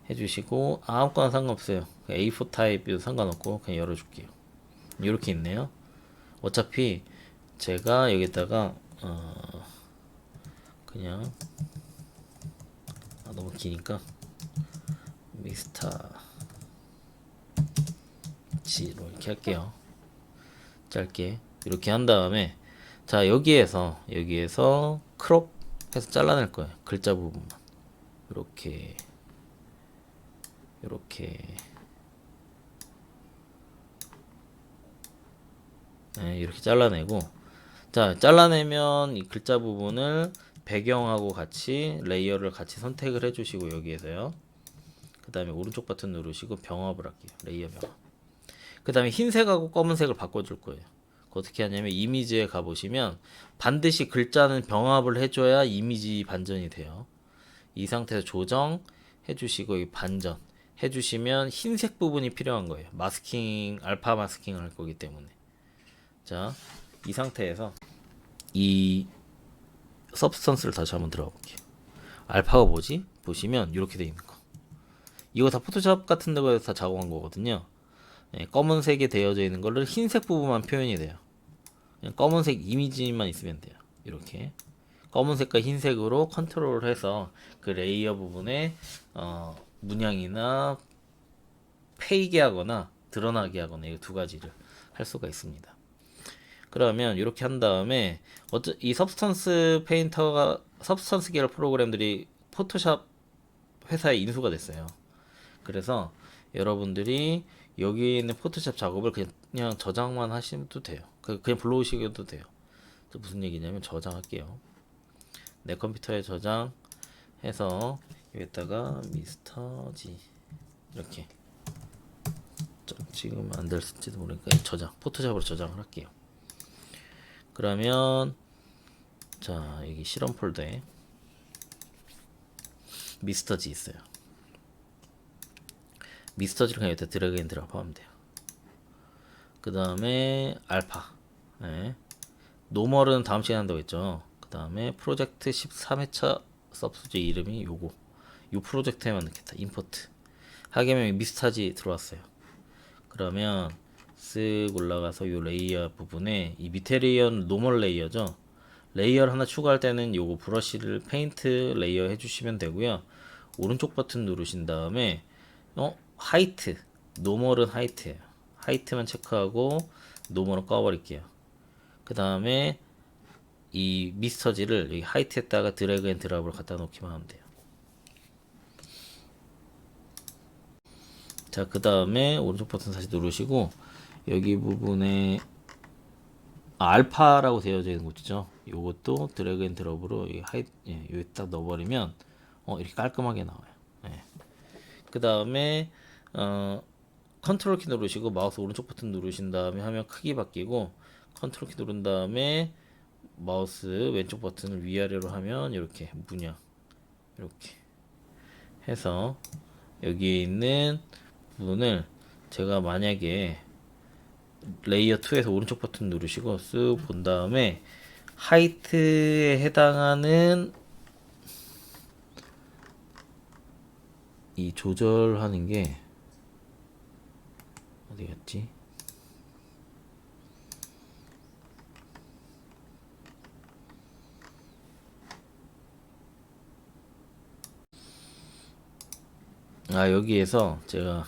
[SPEAKER 1] 해주시고 아무거나 상관없어요. A4 타입도 상관없고 그냥 열어줄게요. 이렇게 있네요. 어차피 제가 여기다가 그냥 너무 기니까 미스터 G로 이렇게 할게요. 짧게 이렇게 한 다음에 자 여기에서 크롭 해서 잘라낼 거예요. 글자 부분만 이렇게 네, 이렇게 잘라내고 자 잘라내면 이 글자 부분을 배경하고 같이 레이어를 같이 선택을 해주시고 여기에서요. 그 다음에 오른쪽 버튼 누르시고 병합을 할게요. 레이어 병합. 그 다음에 흰색하고 검은색을 바꿔줄 거예요. 어떻게 하냐면 이미지에 가보시면 반드시 글자는 병합을 해줘야 이미지 반전이 돼요. 이 상태에서 조정 해주시고 이 반전 해주시면 흰색 부분이 필요한 거예요. 마스킹, 알파 마스킹을 할 거기 때문에. 자, 이 상태에서 이 서브스턴스를 다시 한번 들어가 볼게요. 알파가 뭐지? 보시면 이렇게 돼 있는 거. 이거 다 포토샵 같은 데서 다 작업한 거거든요. 네, 검은색이 되어져 있는 거를 흰색 부분만 표현이 돼요. 그냥 검은색 이미지만 있으면 돼요. 이렇게 검은색과 흰색으로 컨트롤을 해서 그 레이어 부분에 문양이나 페이게 하거나 드러나게 하거나 이 두 가지를 할 수가 있습니다. 그러면 이렇게 한 다음에 이 서브스턴스 페인터가 서브스턴스 계열 프로그램들이 포토샵 회사에 인수가 됐어요. 그래서 여러분들이 여기 있는 포토샵 작업을 그냥 저장만 하시면 돼요. 그냥 불러오시기도 돼요. 무슨 얘기냐면 저장할게요. 내 컴퓨터에 저장해서 여기다가 미스터 G 이렇게 지금 안 될지도 모르니까 포토샵으로 저장을 할게요. 그러면 자 여기 실험 폴더에 미스터 G 있어요. 미스터 G를 그냥 여기다 드래그 앤 드랍 하면 돼요. 그 다음에 알파 네. 노멀은 다음 시간에 한다고 했죠. 그 다음에 프로젝트 13회차 서브소재 이름이 요거 요 프로젝트에만 넣겠다. 임포트 하게 되면 미스터지 들어왔어요. 그러면 쓱 올라가서 요 레이어 부분에 이 밑에 레이어는 노멀 레이어죠. 레이어를 하나 추가할 때는 요거 브러쉬를 페인트 레이어 해주시면 되고요. 오른쪽 버튼 누르신 다음에 하이트 노멀은 하이트예요. 하이트만 체크하고 노멀은 꺼버릴게요. 그 다음에 이 미스터지를 여기 하이트에다가 드래그 앤 드랍을 갖다 놓기만 하면 돼요. 자, 그 다음에 오른쪽 버튼 다시 누르시고 여기 부분에 알파라고 되어져 있는 곳이죠. 요것도 드래그 앤 드롭으로 여기 딱 넣어버리면 이렇게 깔끔하게 나와요. 예. 그 다음에 컨트롤 키 누르시고 마우스 오른쪽 버튼 누르신 다음에 화면 크기 바뀌고 컨트롤 키 누른 다음에 마우스 왼쪽 버튼을 위아래로 하면 이렇게 문양 이렇게 해서 여기에 있는 부분을 제가 만약에 레이어 2에서 오른쪽 버튼 누르시고 쓱 본 다음에 하이트에 해당하는 이 조절하는 게 어디 갔지? 여기에서 제가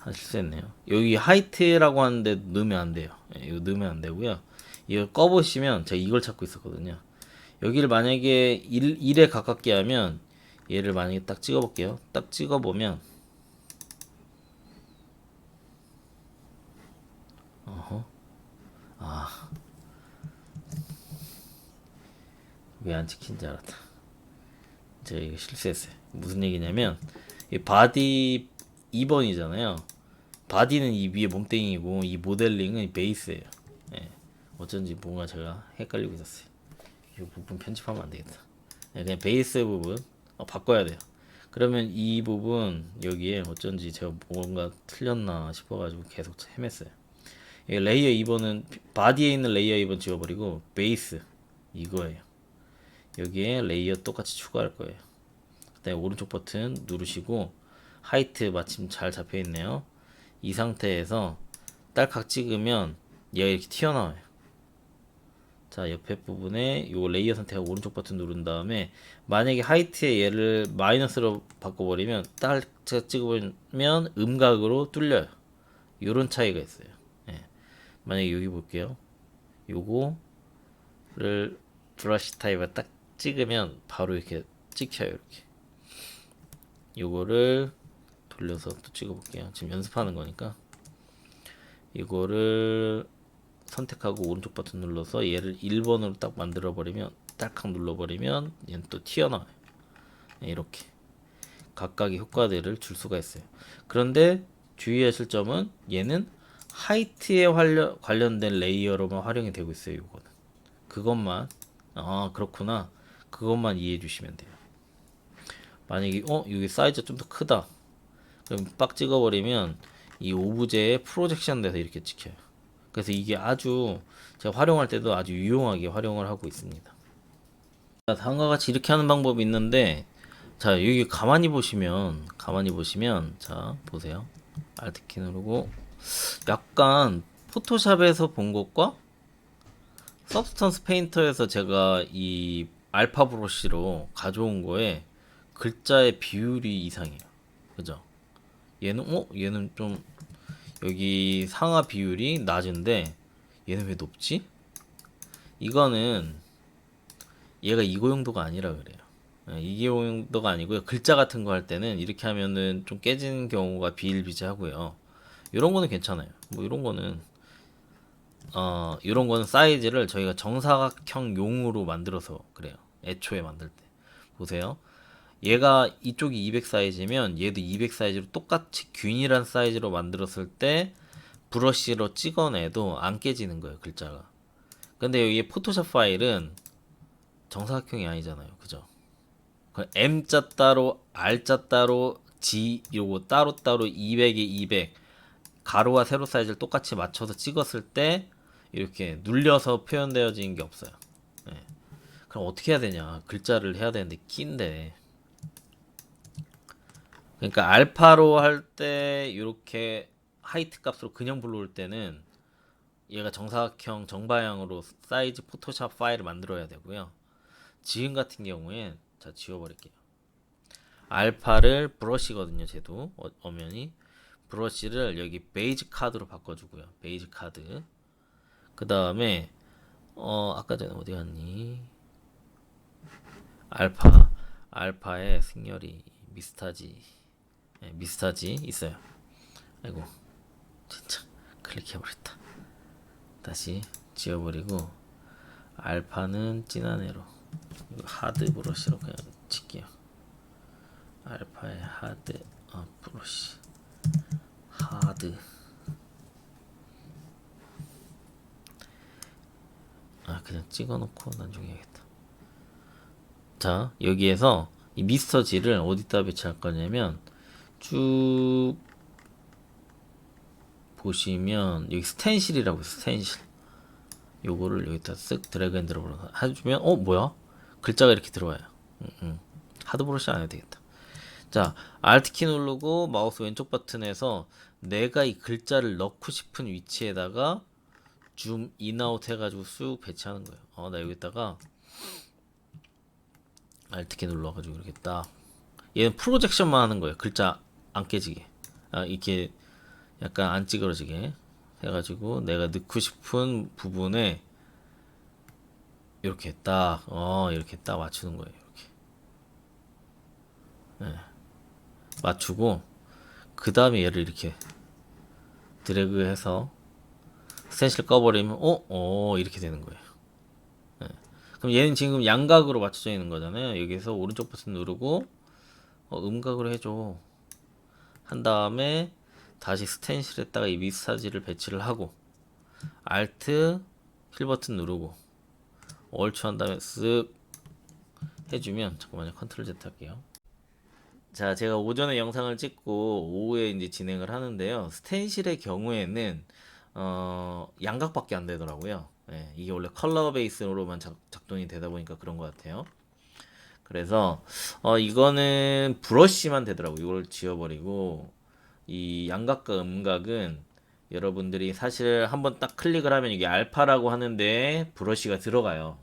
[SPEAKER 1] 실수했네요. 여기 하이트라고 하는데 넣으면 안 돼요. 이거 넣으면 안 되고요. 이거 꺼보시면 제가 이걸 찾고 있었거든요. 여기를 만약에 1에 가깝게 하면 얘를 만약에 딱 찍어볼게요. 딱 찍어보면 왜 안 찍힌 줄 알았다. 제가 이거 실수했어요. 무슨 얘기냐면 이 바디 2번이잖아요. 바디는 이 위에 몸땡이고 이 모델링은 베이스예요. 예. 어쩐지 뭔가 제가 헷갈리고 있었어요. 이 부분 편집하면 안 되겠다. 예, 그냥 베이스 부분 바꿔야 돼요. 그러면 이 부분 여기에 어쩐지 제가 뭔가 틀렸나 싶어가지고 계속 헤맸어요. 이 레이어 2번은 바디에 있는 레이어 2번 지워버리고 베이스 이거예요. 여기에 레이어 똑같이 추가할 거예요. 그다음에 오른쪽 버튼 누르시고 하이트 마침 잘 잡혀 있네요. 이 상태에서 딸깍 찍으면 얘가 이렇게 튀어나와요. 자, 옆에 부분에 요 레이어 선택하고 오른쪽 버튼 누른 다음에 만약에 하이트에 얘를 마이너스로 바꿔버리면 딸깍 찍으면 음각으로 뚫려요. 요런 차이가 있어요. 예. 만약에 여기 볼게요. 요거를 브러쉬 타입을 딱 찍으면 바로 이렇게 찍혀요. 이렇게. 요거를 돌려서 또 찍어볼게요. 지금 연습하는 거니까 이거를 선택하고 오른쪽 버튼 눌러서 얘를 1번으로 딱 만들어 버리면 딸칵 눌러 버리면 얘는 또 튀어나와요. 이렇게 각각의 효과들을 줄 수가 있어요. 그런데 주의하실 점은 얘는 하이트에 관련된 레이어로만 활용이 되고 있어요. 요거는 그것만 그렇구나, 그것만 이해해 주시면 돼요. 만약에 여기 사이즈가 좀 더 크다 그럼 빡 찍어버리면 이 오브제에 프로젝션 돼서 이렇게 찍혀요. 그래서 이게 아주 제가 활용할 때도 아주 유용하게 활용을 하고 있습니다. 자, 다음과 같이 이렇게 하는 방법이 있는데, 자, 여기 가만히 보시면 자 보세요. Alt키 누르고 약간 포토샵에서 본 것과 서브스턴스 페인터에서 제가 이 알파 브러쉬로 가져온 거에 글자의 비율이 이상해요. 그죠? 얘는 좀 여기 상하 비율이 낮은데 얘는 왜 높지? 이거는 얘가 이거 용도가 아니라 그래요. 이게 용도가 아니고요. 글자 같은 거 할 때는 이렇게 하면은 좀 깨지는 경우가 비일비재하고요. 이런 거는 괜찮아요. 뭐 이런 거는 사이즈를 저희가 정사각형 용으로 만들어서 그래요. 애초에 만들 때. 보세요. 얘가 이쪽이 200 사이즈면 얘도 200 사이즈로 똑같이 균일한 사이즈로 만들었을 때 브러쉬로 찍어내도 안 깨지는 거예요, 글자가. 근데 여기 포토샵 파일은 정사각형이 아니잖아요. 그죠? M자 따로, R자 따로, G 요거 따로따로 200에 200 가로와 세로 사이즈를 똑같이 맞춰서 찍었을 때 이렇게 눌려서 표현되어지는 게 없어요. 네. 그럼 어떻게 해야 되냐? 글자를 해야 되는데 끼인데. 그러니까 알파로 할 때 이렇게 하이트 값으로 그냥 불러올 때는 얘가 정사각형 정방향으로 사이즈 포토샵 파일을 만들어야 되고요. 지금 같은 경우엔 자 지워버릴게요. 알파를 브러쉬거든요. 쟤도 엄연히 브러쉬를 여기 베이지 카드로 바꿔주고요. 베이지 카드. 그 다음에 아까 전에 어디 갔니? 알파의 승열이 미스타지 있어요. 아이고 진짜 클릭해버렸다. 다시 지워버리고 알파는 진한 애로 하드 브러쉬로 그냥 칠게요. 알파의 하드 브러쉬 하드 그냥 찍어놓고 나중에 해야겠다. 자 여기에서 이 미스터 G를 어디다 배치할 거냐면 쭉 보시면 여기 스텐실이라고 있어요. 스텐실 요거를 여기다 쓱 드래그 앤 드롭으로 해주면 뭐야? 글자가 이렇게 들어와요. 하드 브러쉬 안 해도 되겠다. 자 Alt키 누르고 마우스 왼쪽 버튼에서 내가 이 글자를 넣고 싶은 위치에다가 줌 인아웃 해가지고 쑥 배치하는 거예요. 나 여기다가 Alt키 눌러가지고 이렇게 딱 얘는 프로젝션만 하는 거예요. 글자 안 깨지게 이렇게 약간 안 찌그러지게 해가지고 내가 넣고 싶은 부분에 이렇게 딱 이렇게 딱 맞추는 거예요. 이렇게 맞추고 그 다음에 얘를 이렇게 드래그해서 스텐실 꺼버리면 이렇게 되는 거예요. 그럼 얘는 지금 양각으로 맞춰져 있는 거잖아요. 여기서 오른쪽 버튼 누르고 음각으로 해줘 한 다음에 다시 스텐실에다가 이 미스사지를 배치를 하고 Alt 힐 버튼 누르고 얼추 한 다음에 쓱 해주면, 잠깐만요, 컨트롤 Z 할게요. 자, 제가 오전에 영상을 찍고 오후에 이제 진행을 하는데요. 스텐실의 경우에는 양각밖에 안 되더라고요. 예, 이게 원래 컬러 베이스로만 작동이 되다 보니까 그런 것 같아요. 그래서 이거는 브러쉬만 되더라고요. 이걸 지워버리고 이 양각과 음각은 여러분들이 사실 한번 딱 클릭을 하면 이게 알파라고 하는데 브러쉬가 들어가요.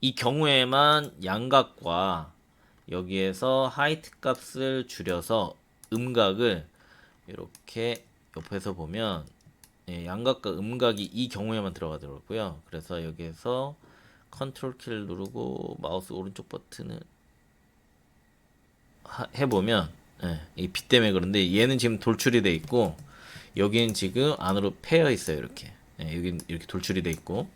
[SPEAKER 1] 이 경우에만 양각과 여기에서 하이트 값을 줄여서 음각을 이렇게 옆에서 보면, 예, 양각과 음각이 이 경우에만 들어가더라고요. 그래서 여기에서 컨트롤 키를 누르고 마우스 오른쪽 버튼을 해보면, 예, 이 빛 때문에 그런데 얘는 지금 돌출이 돼 있고 여기는 지금 안으로 패여 있어요. 이렇게, 예, 여기 이렇게 돌출이 돼 있고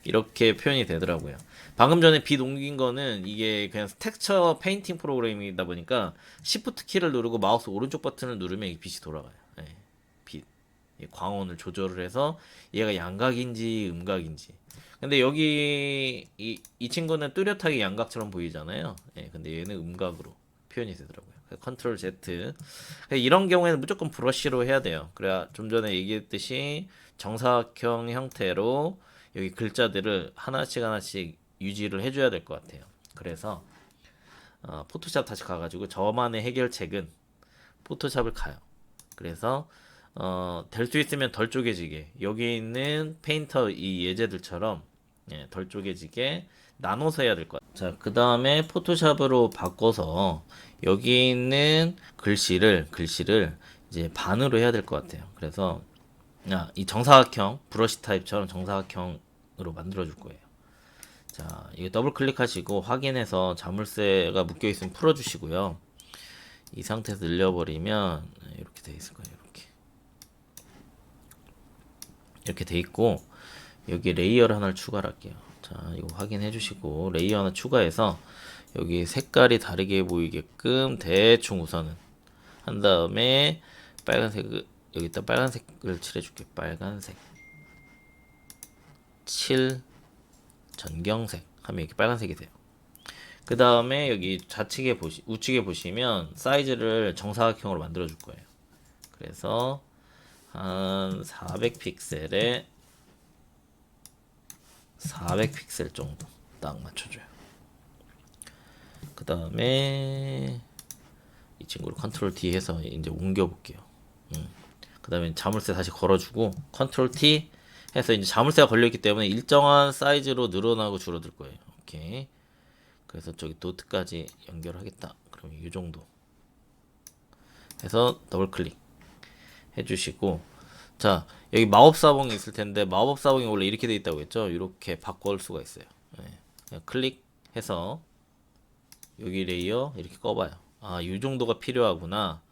[SPEAKER 1] 이렇게 표현이 되더라고요. 방금 전에 빛 옮긴 거는 이게 그냥 텍스처 페인팅 프로그램이다 보니까 Shift 키를 누르고 마우스 오른쪽 버튼을 누르면 이 빛이 돌아가요. 예, 빛. 광원을 조절을 해서 얘가 양각인지 음각인지. 근데 여기 이 친구는 뚜렷하게 양각처럼 보이잖아요. 예, 근데 얘는 음각으로 표현이 되더라고요. 컨트롤 Z. 이런 경우에는 무조건 브러쉬로 해야 돼요. 그래야 좀 전에 얘기했듯이 정사각형 형태로 여기 글자들을 하나씩 하나씩 유지를 해줘야 될 것 같아요. 그래서 포토샵 다시 가가지고 저만의 해결책은 포토샵을 가요. 그래서 될 수 있으면 덜 쪼개지게 여기 있는 페인터 이 예제들처럼, 예, 덜 쪼개지게 나눠서 해야 될 것 같아요. 자, 그 다음에 포토샵으로 바꿔서 여기 있는 글씨를 이제 반으로 해야 될 것 같아요. 그래서 이 정사각형 브러쉬 타입처럼 정사각형으로 만들어 줄 거예요. 자, 이거 더블 클릭하시고 확인해서 자물쇠가 묶여 있으면 풀어 주시고요. 이 상태에서 늘려버리면 이렇게 돼 있을 거예요. 이렇게 돼 있고 여기 레이어를 하나를 추가를 할게요. 자, 이거 확인해 주시고 레이어 하나 추가해서 여기 색깔이 다르게 보이게끔 대충 우선은 한 다음에 빨간색, 여기다 빨간색을 칠해줄게. 빨간색 7 전경색 하면 이렇게 빨간색이 돼요. 그 다음에 여기 좌측에 우측에 보시면 사이즈를 정사각형으로 만들어 줄 거예요. 그래서 한 400픽셀에 400픽셀 정도 딱 맞춰줘요. 그 다음에 이 친구를 컨트롤 D 해서 이제 옮겨 볼게요. 그 다음에 자물쇠 다시 걸어주고 컨트롤 T 해서 이제 자물쇠가 걸려있기 때문에 일정한 사이즈로 늘어나고 줄어들 거예요. 오케이. 그래서 저기 도트까지 연결하겠다. 그럼 이 정도 해서 더블 클릭 해주시고, 자, 여기 마법사봉이 있을 텐데 마법사봉이 원래 이렇게 돼 있다고 했죠. 이렇게 바꿀 수가 있어요. 네. 그냥 클릭해서 여기 레이어 이렇게 꺼봐요. 아, 이 정도가 필요하구나.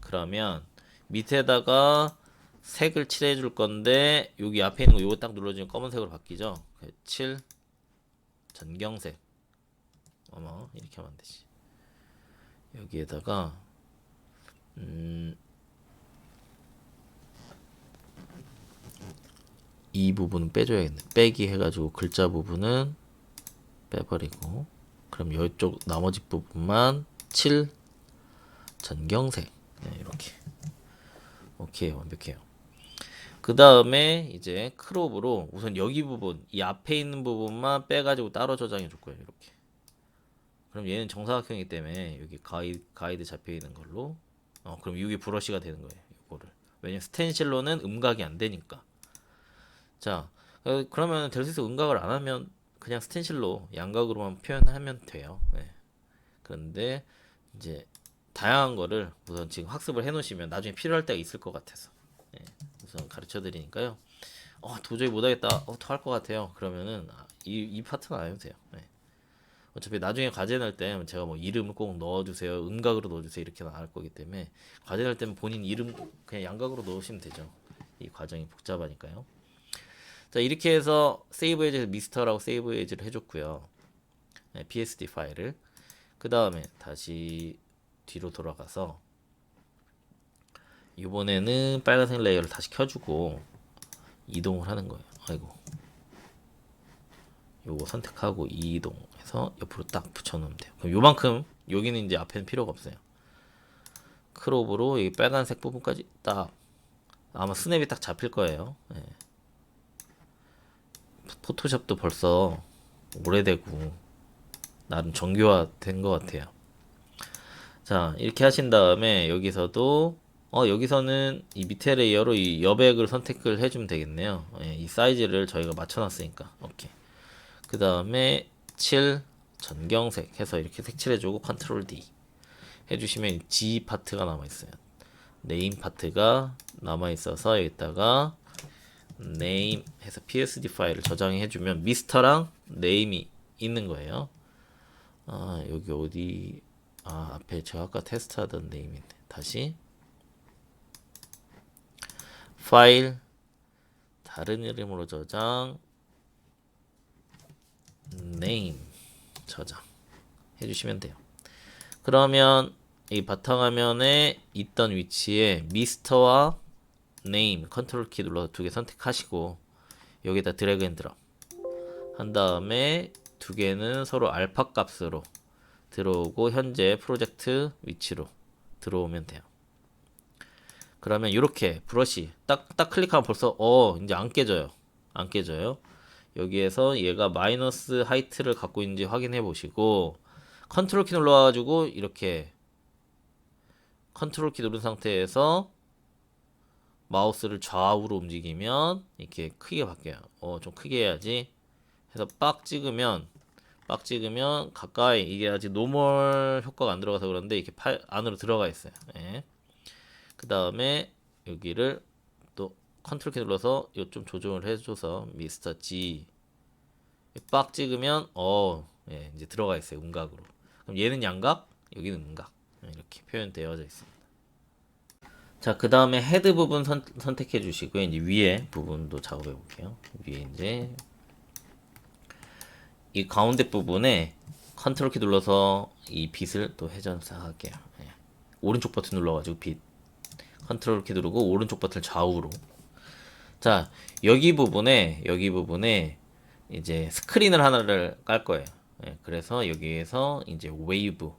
[SPEAKER 1] 그러면 밑에다가 색을 칠해 줄 건데 여기 앞에 있는 거 이거 딱 눌러주면 검은색으로 바뀌죠. 7 전경색. 어머, 이렇게 하면 안 되지. 여기에다가 이 부분은 빼줘야겠네. 빼기 해가지고 글자 부분은 빼버리고, 그럼 이쪽 나머지 부분만 7 전경색. 네, 이렇게. 오케이, 완벽해요. 그 다음에 이제 크롭으로 우선 여기 부분, 이 앞에 있는 부분만 빼가지고 따로 저장해 줄 거예요. 이렇게. 그럼 얘는 정사각형이기 때문에 여기 가이드 잡혀 있는 걸로. 그럼 이게 브러쉬가 되는 거예요. 이거를. 왜냐면 스텐실로는 음각이 안 되니까. 자, 그러면 될 수 있어 음각을 안 하면 그냥 스텐실로 양각으로만 표현하면 돼요. 네. 그런데 이제 다양한 거를 우선 지금 학습을 해 놓으시면 나중에 필요할 때가 있을 것 같아서, 네. 우선 가르쳐 드리니까요. 도저히 못하겠다. 더 할 것 같아요. 그러면은 이 파트는 안 해도 돼요. 네. 어차피 나중에 과제 낼 때 제가 뭐 이름을 꼭 넣어주세요, 음각으로 넣어주세요 이렇게는 안 할 거기 때문에 과제 낼 때는 본인 이름 그냥 양각으로 넣으시면 되죠. 이 과정이 복잡하니까요. 자, 이렇게 해서 세이브 에이지 미스터라고 세이브 에이지를 해줬고요. 네, PSD 파일을. 그 다음에 다시 뒤로 돌아가서 이번에는 빨간색 레이어를 다시 켜주고 이동을 하는 거예요. 아이고. 요거 선택하고 이동해서 옆으로 딱 붙여놓으면 돼요. 그럼 요만큼 여기는 이제 앞에는 필요가 없어요. 크롭으로 이 빨간색 부분까지 딱 아마 스냅이 딱 잡힐 거예요. 예. 포토샵도 벌써 오래되고 나름 정교화된 것 같아요. 자, 이렇게 하신 다음에 여기서도 여기서는 이 밑에 레이어로 이 여백을 선택을 해주면 되겠네요. 예, 이 사이즈를 저희가 맞춰놨으니까. 오케이. 그 다음에 7 전경색 해서 이렇게 색칠해주고 컨트롤 D 해주시면 G 파트가 남아있어요. 네임 파트가 남아있어서 여기다가 네임 해서 PSD 파일을 저장해주면 미스터랑 네임이 있는 거예요. 아, 여기 어디, 앞에 제가 아까 테스트하던 네임인데. 다시 파일 다른 이름으로 저장 네임 저장 해주시면 돼요. 그러면 이 바탕화면에 있던 위치에 미스터와 네임 컨트롤 키 눌러서 두 개 선택하시고 여기다 드래그 앤 드롭 한 다음에 두 개는 서로 알파 값으로 들어오고 현재 프로젝트 위치로 들어오면 돼요. 그러면 이렇게 브러쉬 딱 클릭하면 벌써 이제 안 깨져요. 안 깨져요. 여기에서 얘가 마이너스 하이트를 갖고 있는지 확인해 보시고 컨트롤 키 눌러가지고 이렇게 컨트롤 키 누른 상태에서 마우스를 좌우로 움직이면 이렇게 크게 바뀌어요. 좀 크게 해야지 해서 빡 찍으면 가까이 이게 아직 노멀 효과가 안 들어가서 그런데 이렇게 안으로 들어가 있어요. 예. 그 다음에 여기를 또 컨트롤 키 눌러서 이거 좀 조정을 해줘서 미스터 G 빡 찍으면 예, 이제 들어가 있어요. 음각으로. 그럼 얘는 양각, 여기는 음각. 이렇게 표현되어져 있습니다. 자, 그 다음에 헤드 부분 선택해 주시고요. 이제 위에 부분도 작업해 볼게요. 위에 이제 이 가운데 부분에 컨트롤 키 눌러서 이 빛을 또 회전할게요. 예. 오른쪽 버튼 눌러가지고 빛 컨트롤 키 누르고 오른쪽 버튼 좌우로. 자, 여기 부분에 이제 스크린을 하나를 깔 거예요. 예, 그래서 여기에서 이제 웨이브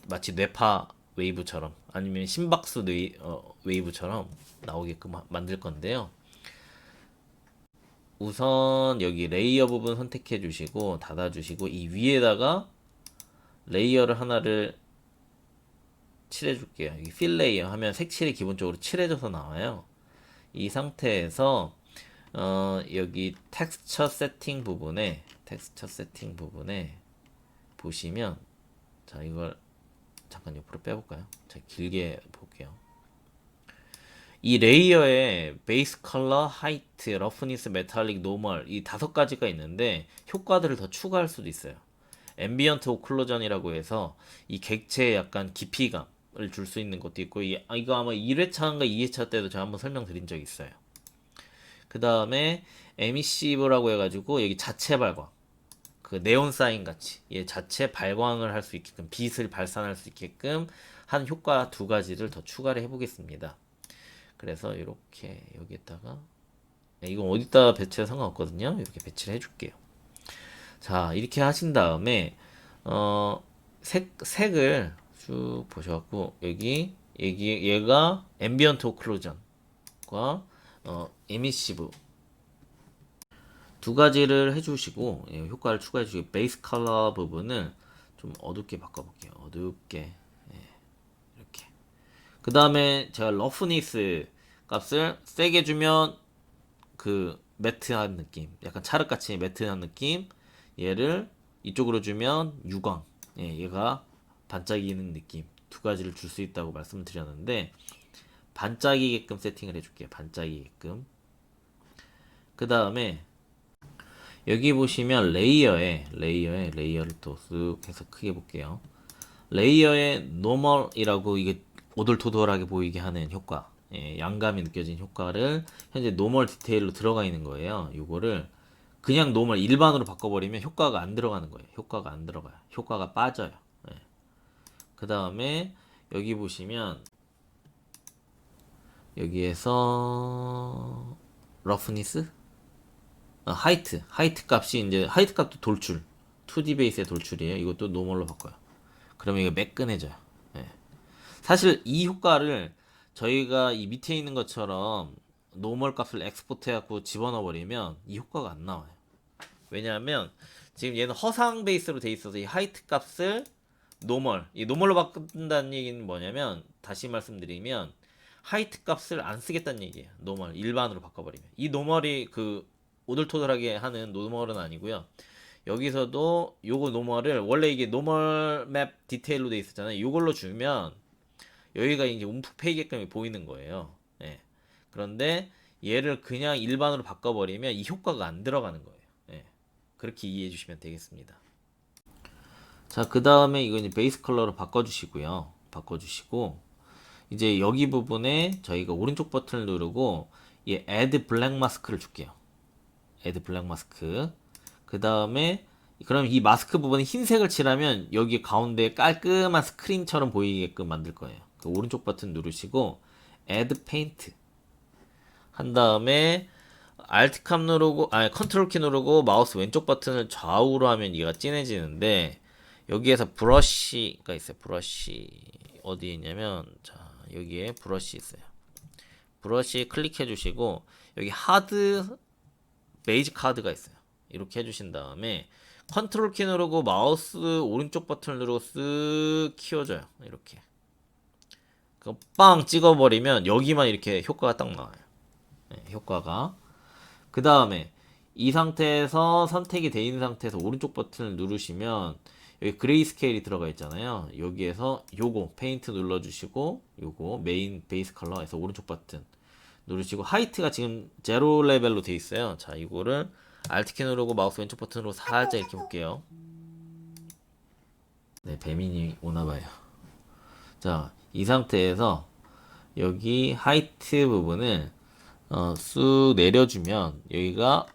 [SPEAKER 1] 마치 뇌파 웨이브처럼 아니면 심박수 웨이브처럼 나오게끔 만들 건데요. 우선 여기 레이어 부분 선택해 주시고 닫아 주시고 이 위에다가 레이어를 하나를 칠해 줄게요. 여기 필 레이어 하면 색칠이 기본적으로 칠해져서 나와요. 이 상태에서 여기 텍스처 세팅 부분에 보시면 자, 이걸 잠깐 옆으로 빼볼까요? 자, 길게 볼게요. 이 레이어에 베이스 컬러, 하이트, 러프니스, 메탈릭, 노멀 이 5가지가 있는데 효과들을 더 추가할 수도 있어요. 앰비언트 오클루전이라고 해서 이 객체에 약간 깊이감을 줄 수 있는 것도 있고 이거 아마 1회차인가 2회차 때도 제가 한번 설명드린 적이 있어요. 그 다음에 에미시브라고 해가지고 여기 자체 발광 그 네온 사인 같이 얘 자체 발광을 할 수 있게끔 빛을 발산할 수 있게끔 한 효과 2가지를 더 추가를 해보겠습니다. 그래서 이렇게 여기에다가 이건 어디다 배치해도 상관없거든요. 이렇게 배치를 해줄게요. 자, 이렇게 하신 다음에 색을 쭉 보셔갖고 여기 얘가 앰비언트 오클루전과 에미시브 2가지를 해주시고 효과를 추가해주시고 베이스 컬러 부분을 좀 어둡게 바꿔볼게요. 어둡게 이렇게. 그 다음에 제가 러프니스 값을 세게 주면 그 매트한 느낌, 약간 찰흙같이 매트한 느낌. 얘를 이쪽으로 주면 유광, 얘가 반짝이는 느낌 2가지를 줄 수 있다고 말씀을 드렸는데 반짝이게끔 세팅을 해줄게요. 반짝이게끔. 그 다음에 여기 보시면 레이어를 또 쓱 해서 크게 볼게요. 레이어의 노멀이라고 이게 오돌토돌하게 보이게 하는 효과, 양감이 느껴진 효과를 현재 노멀 디테일로 들어가 있는 거예요. 요거를 그냥 노멀 일반으로 바꿔버리면 효과가 안 들어가는 거예요. 효과가 안 들어가요. 효과가 빠져요. 그 다음에 여기 보시면 여기에서 러프니스, 하이트 값이 이제 하이트 값도 돌출, 2D 베이스의 돌출이에요. 이것도 노멀로 바꿔요. 그러면 이게 매끈해져요. 예. 사실 이 효과를 저희가 이 밑에 있는 것처럼 노멀 값을 엑스포트 해갖고 집어넣어 버리면 이 효과가 안 나와요. 왜냐하면 지금 얘는 허상 베이스로 돼 있어서 이 하이트 값을 이 노멀로 바꾼다는 얘기는 뭐냐면, 다시 말씀드리면 하이트 값을 안 쓰겠다는 얘기예요. 노멀 일반으로 바꿔버리면 이 노멀이 그 오돌토돌하게 하는 노멀은 아니고요. 여기서도 요거 노멀을 원래 이게 노멀 맵 디테일로 돼 있었잖아요. 이걸로 주면 여기가 이제 움푹 패이게끔 보이는 거예요. 예. 그런데 얘를 그냥 일반으로 바꿔버리면 이 효과가 안 들어가는 거예요. 예. 그렇게 이해해 주시면 되겠습니다. 자, 그 다음에 이거 이제 베이스 컬러로 바꿔주시고요. 바꿔주시고, 이제 여기 부분에 저희가 오른쪽 버튼을 누르고, 이 Add Black Mask를 줄게요. Add Black Mask. 그 다음에, 그럼 이 마스크 부분에 흰색을 칠하면 여기 가운데 깔끔한 스크린처럼 보이게끔 만들 거예요. 그 오른쪽 버튼 누르시고, Add Paint. 한 다음에, Alt 키 누르고, 컨트롤 키 누르고, 마우스 왼쪽 버튼을 좌우로 하면 얘가 진해지는데, 여기에서 브러쉬가 있어요. 브러쉬 어디에 있냐면, 자, 여기에 브러쉬 있어요. 브러쉬 클릭해 주시고, 여기 하드 베이지 카드가 있어요. 이렇게 해주신 다음에 컨트롤 키 누르고 마우스 오른쪽 버튼을 누르고 쓱 키워줘요. 이렇게 빵 찍어버리면 여기만 이렇게 효과가 딱 나와요. 네, 효과가. 그 다음에 이 상태에서 선택이 돼 있는 상태에서 오른쪽 버튼을 누르시면 여기 그레이 스케일이 들어가 있잖아요. 여기에서 요거 페인트 눌러주시고, 요거 메인 베이스 컬러에서 오른쪽 버튼 누르시고, 하이트가 지금 제로 레벨로 돼 있어요. 자, 이거를 Alt 키 누르고 마우스 왼쪽 버튼으로 살짝 이렇게 볼게요. 네, 배민이 오나봐요. 자, 이 상태에서 여기 하이트 부분을 쑥 내려주면 여기가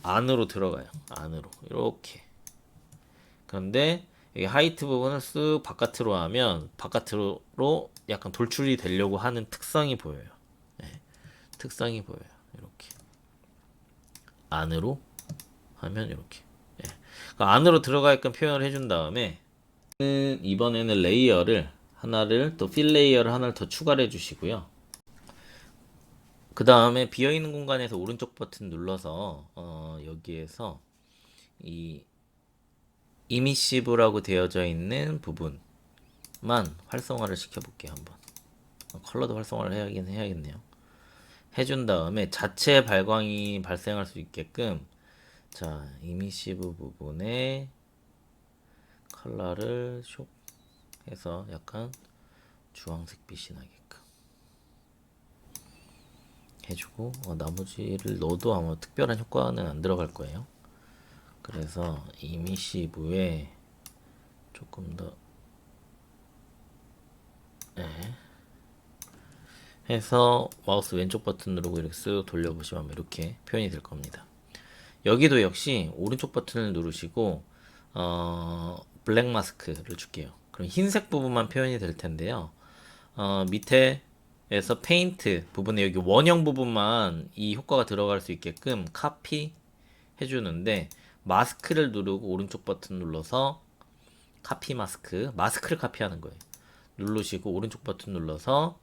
[SPEAKER 1] 안으로 들어가요. 안으로 이렇게. 그런데 여기 하이트 부분을 쓱 바깥으로 하면 바깥으로 약간 돌출이 되려고 하는 특성이 보여요. 네, 특성이 보여요. 이렇게 안으로 하면 이렇게. 네. 그러니까 안으로 들어가게끔 표현을 해준 다음에 이번에는 레이어를 하나를 또 필 레이어를 하나를 더 추가를 해주시고요. 그 다음에 비어있는 공간에서 오른쪽 버튼 눌러서 여기에서 이 이미시브라고 되어져 있는 부분만 활성화를 시켜볼게요. 한번 컬러도 활성화를 해야겠네요. 해준 다음에 자체 발광이 발생할 수 있게끔, 자, 이미시브 부분에 컬러를 쇽 해서 약간 주황색 빛이 나게끔 해주고, 나머지를 넣어도 아마 특별한 효과는 안 들어갈 거예요. 그래서 이미시브에 조금 더 해서 마우스 왼쪽 버튼 누르고 이렇게 쓱 돌려보시면 이렇게 표현이 될 겁니다. 여기도 역시 오른쪽 버튼을 누르시고 블랙 마스크를 줄게요. 그럼 흰색 부분만 표현이 될 텐데요. 밑에에서 페인트 부분에 여기 원형 부분만 이 효과가 들어갈 수 있게끔 카피 해주는데, 마스크를 누르고 오른쪽 버튼 눌러서 카피 마스크를 카피하는 거예요. 누르시고 오른쪽 버튼 눌러서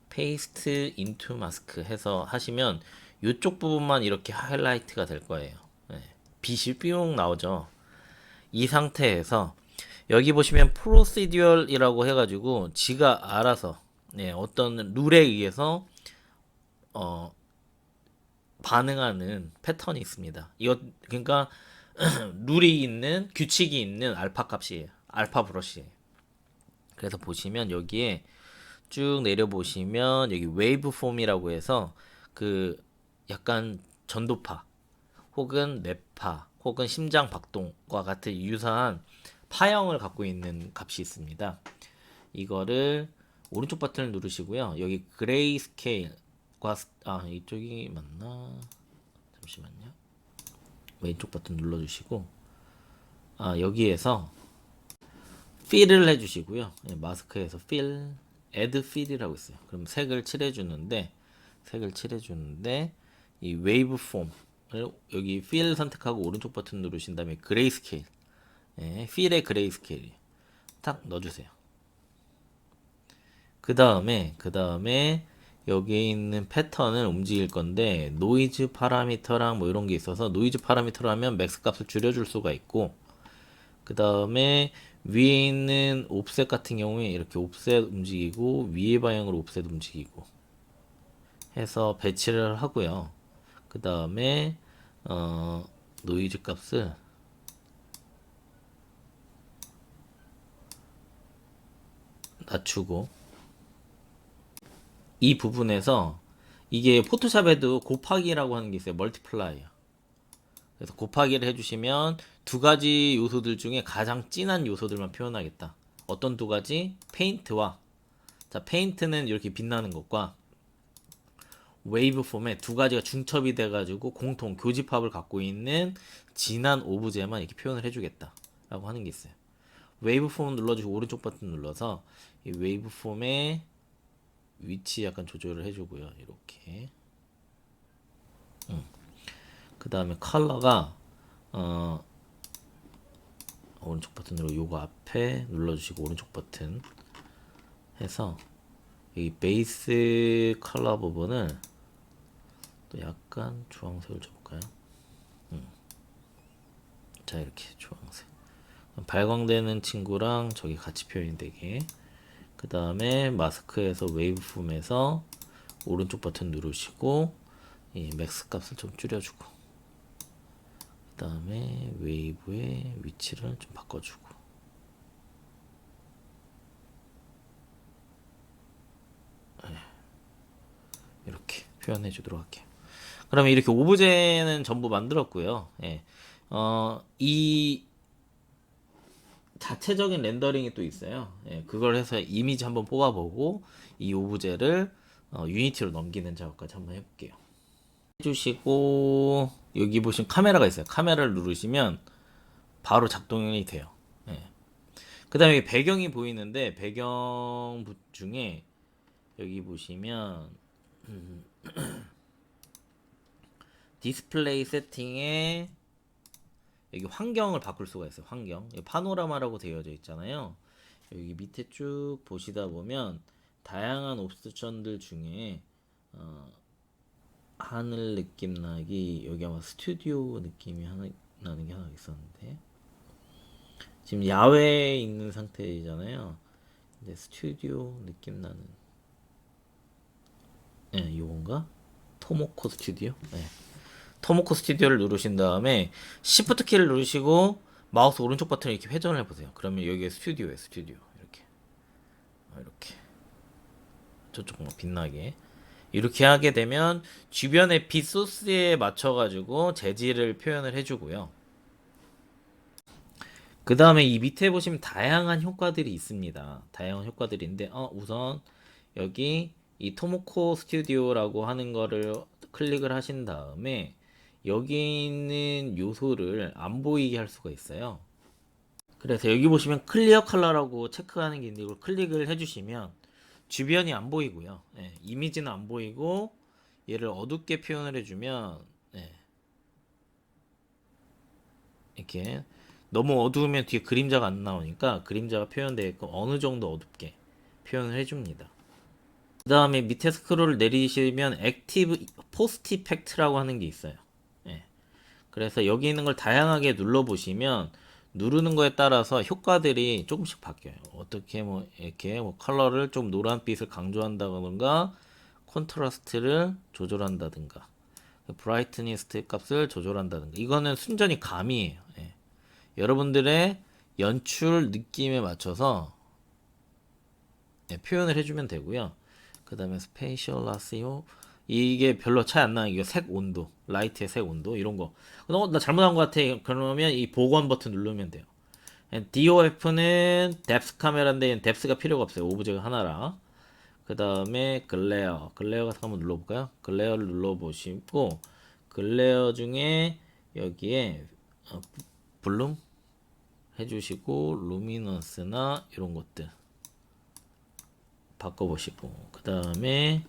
[SPEAKER 1] 페이스트 인투 마스크 해서 하시면 이쪽 부분만 이렇게 하이라이트가 될 거예요. 네. 빛이 뿅 나오죠. 이 상태에서 여기 보시면 프로시듀얼이라고 해가지고 지가 알아서 어떤 룰에 의해서 반응하는 패턴이 있습니다. 이거 그러니까 룰이 있는, 규칙이 있는 알파 값이에요. 알파 브러쉬예요. 그래서 보시면 여기에 쭉 내려보시면 여기 웨이브 폼이라고 해서 그 약간 전도파 혹은 뇌파 혹은 심장 박동과 같은 유사한 파형을 갖고 있는 값이 있습니다. 이거를 오른쪽 버튼을 누르시고요. 여기 그레이 스케일과 이쪽이 맞나? 잠시만요. 왼쪽 버튼 눌러주시고 여기에서 필을 해주시고요. 마스크에서 필 add fill이라고 있어요. 그럼 색을 칠해주는데 이 waveform을 여기 fill 선택하고 오른쪽 버튼 누르신 다음에 grayscale, fill의 grayscale 딱 넣어주세요. 그 다음에 여기에 있는 패턴을 움직일 건데 노이즈 파라미터랑 뭐 이런 게 있어서 노이즈 파라미터로 하면 맥스 값을 줄여줄 수가 있고, 그 다음에 위에 있는 옵셋 같은 경우에 이렇게 옵셋 움직이고 위에 방향으로 옵셋 움직이고 해서 배치를 하고요. 그 다음에 노이즈 값을 낮추고, 이 부분에서 이게 포토샵에도 곱하기라고 하는 게 있어요. 멀티플라이어. 그래서 곱하기를 해주시면 두 가지 요소들 중에 가장 진한 요소들만 표현하겠다. 어떤 두 가지? 페인트와, 자, 페인트는 이렇게 빛나는 것과 웨이브폼에 두 가지가 중첩이 돼가지고 공통 교집합을 갖고 있는 진한 오브제만 이렇게 표현을 해주겠다 라고 하는 게 있어요. 웨이브폼 눌러주시고 오른쪽 버튼 눌러서 이 웨이브폼의 위치 약간 조절을 해주고요. 이렇게. 그 다음에 컬러가 오른쪽 버튼으로 요거 앞에 눌러주시고 오른쪽 버튼 해서 이 베이스 컬러 부분을 또 약간 주황색을 줘볼까요? 자, 이렇게 주황색. 발광되는 친구랑 저기 같이 표현이 되게. 그 다음에 마스크에서 웨이브폼에서 오른쪽 버튼 누르시고 이 맥스 값을 좀 줄여주고, 그 다음에 웨이브의 위치를 좀 바꿔주고, 이렇게 표현해 주도록 할게요. 그러면 이렇게 오브제는 전부 만들었고요. 이 자체적인 렌더링이 또 있어요. 그걸 해서 이미지 한번 뽑아보고 이 오브제를 유니티로 넘기는 작업까지 한번 해볼게요. 해주시고 여기 보시면 카메라가 있어요. 카메라를 누르시면 바로 작동이 돼요. 그 다음에 배경이 보이는데 배경 중에 여기 보시면 디스플레이 세팅에 여기 환경을 바꿀 수가 있어요. 환경. 파노라마라고 되어져 있잖아요. 여기 밑에 쭉 보시다 보면 다양한 옵션들 중에 하늘 느낌 나기, 여기 아마 스튜디오 느낌이 하나 나는 게 하나 있었는데 지금 야외에 있는 상태잖아요. 근데 스튜디오 느낌 나는, 요건가? 토모코 스튜디오? 토모코 스튜디오를 누르신 다음에 Shift 키를 누르시고 마우스 오른쪽 버튼을 이렇게 회전을 해보세요. 그러면 여기에 스튜디오에 스튜디오 이렇게 저쪽 뭐 빛나게 이렇게 하게 되면 주변의 빛 소스에 맞춰가지고 재질을 표현을 해주고요. 그 다음에 이 밑에 보시면 다양한 효과들이 있습니다. 다양한 효과들인데 우선 여기 이 토모코 스튜디오라고 하는 거를 클릭을 하신 다음에 여기 있는 요소를 안 보이게 할 수가 있어요. 그래서 여기 보시면 클리어 컬러라고 체크하는 게 있는데 이걸 클릭을 해주시면 주변이 안 보이고요. 이미지는 안 보이고 얘를 어둡게 표현을 해주면 이렇게 너무 어두우면 뒤에 그림자가 안 나오니까 그림자가 표현되어 있고 어느 정도 어둡게 표현을 해줍니다. 그 다음에 밑에 스크롤을 내리시면 액티브 포스트 이펙트라고 하는 게 있어요. 그래서 여기 있는 걸 다양하게 눌러보시면 누르는 거에 따라서 효과들이 조금씩 바뀌어요. 어떻게 뭐 이렇게 뭐 컬러를 좀 노란빛을 강조한다던가 콘트라스트를 조절한다든가 브라이트니스트 값을 조절한다든가 이거는 순전히 감이에요. 여러분들의 연출 느낌에 맞춰서 표현을 해주면 되고요. 그 다음에 스페이셜 라시오 이게 별로 차이 안 나는 게 색 온도, 라이트의 색 온도 이런 거. 나 잘못한 것 같아. 그러면 이 복원 버튼 누르면 돼요. DOF는 뎁스 카메라인데 뎁스가 필요가 없어요. 오브제가 하나라. 그 다음에 글레어 같은 거 한번 눌러볼까요? 글레어를 눌러보시고 글레어 중에 여기에 블룸 해주시고 루미넌스나 이런 것들 바꿔보시고 그 다음에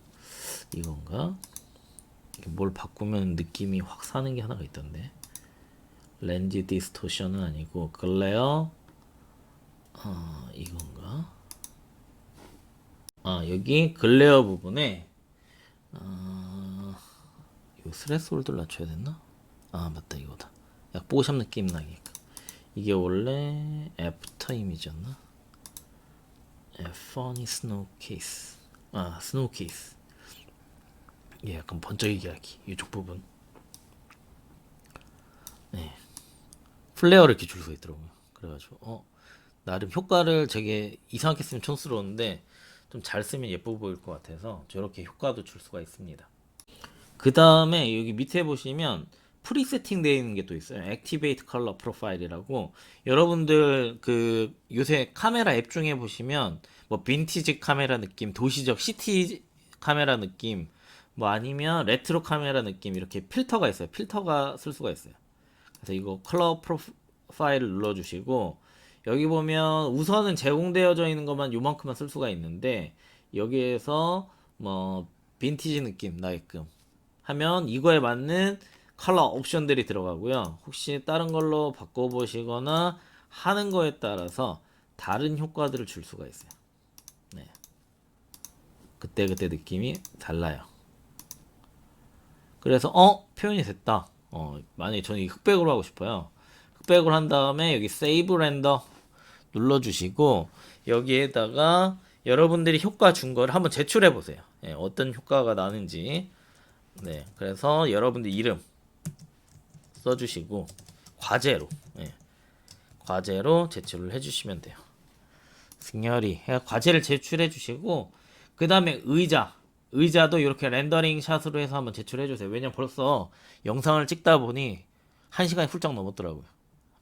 [SPEAKER 1] 이건가? 뭘 바꾸면 느낌이 확 사는 게 하나가 있던데. 렌즈 디스토션은 아니고 글레어 이건가? 여기 글레어 부분에 이거 스레스홀드를 낮춰야 됐나? 맞다 이거다. 약 뽀샵 느낌 나게끔. 이게 원래 애프터 이미지였나? Funny Snow Case. 스노우 케이스. 이게 약간 번쩍이게 하기. 이쪽 부분. 네. 플레어를 이렇게 줄 수 있더라고요. 그래가지고 나름 효과를 되게 이상하게 쓰면 촌스러운데 좀 잘 쓰면 예뻐 보일 것 같아서 저렇게 효과도 줄 수가 있습니다. 그 다음에 여기 밑에 보시면 프리세팅 되어 있는 게 또 있어요. Activate Color Profile이라고. 여러분들 그 요새 카메라 앱 중에 보시면 뭐 빈티지 카메라 느낌, 도시적 시티 카메라 느낌, 뭐 아니면 레트로 카메라 느낌 이렇게 필터가 있어요. 필터가 쓸 수가 있어요. 그래서 이거 컬러 프로파일을 눌러주시고 여기 보면 우선은 제공되어져 있는 것만 요만큼만 쓸 수가 있는데 여기에서 뭐 빈티지 느낌 나게끔 하면 이거에 맞는 컬러 옵션들이 들어가고요. 혹시 다른 걸로 바꿔보시거나 하는 거에 따라서 다른 효과들을 줄 수가 있어요. 네. 그때그때 느낌이 달라요. 그래서 표현이 됐다. 만약에 저는 이 흑백으로 하고 싶어요. 흑백으로 한 다음에 여기 세이브 렌더 눌러주시고 여기에다가 여러분들이 효과 준 거를 한번 제출해 보세요. 예, 어떤 효과가 나는지. 네, 그래서 여러분들 이름 써주시고 과제로 과제로 제출을 해주시면 돼요. 승열이 과제를 제출해 주시고 그 다음에 의자도 이렇게 렌더링 샷으로 해서 한번 제출해 주세요. 왜냐면 벌써 영상을 찍다 보니 1시간이 훌쩍 넘었더라고요.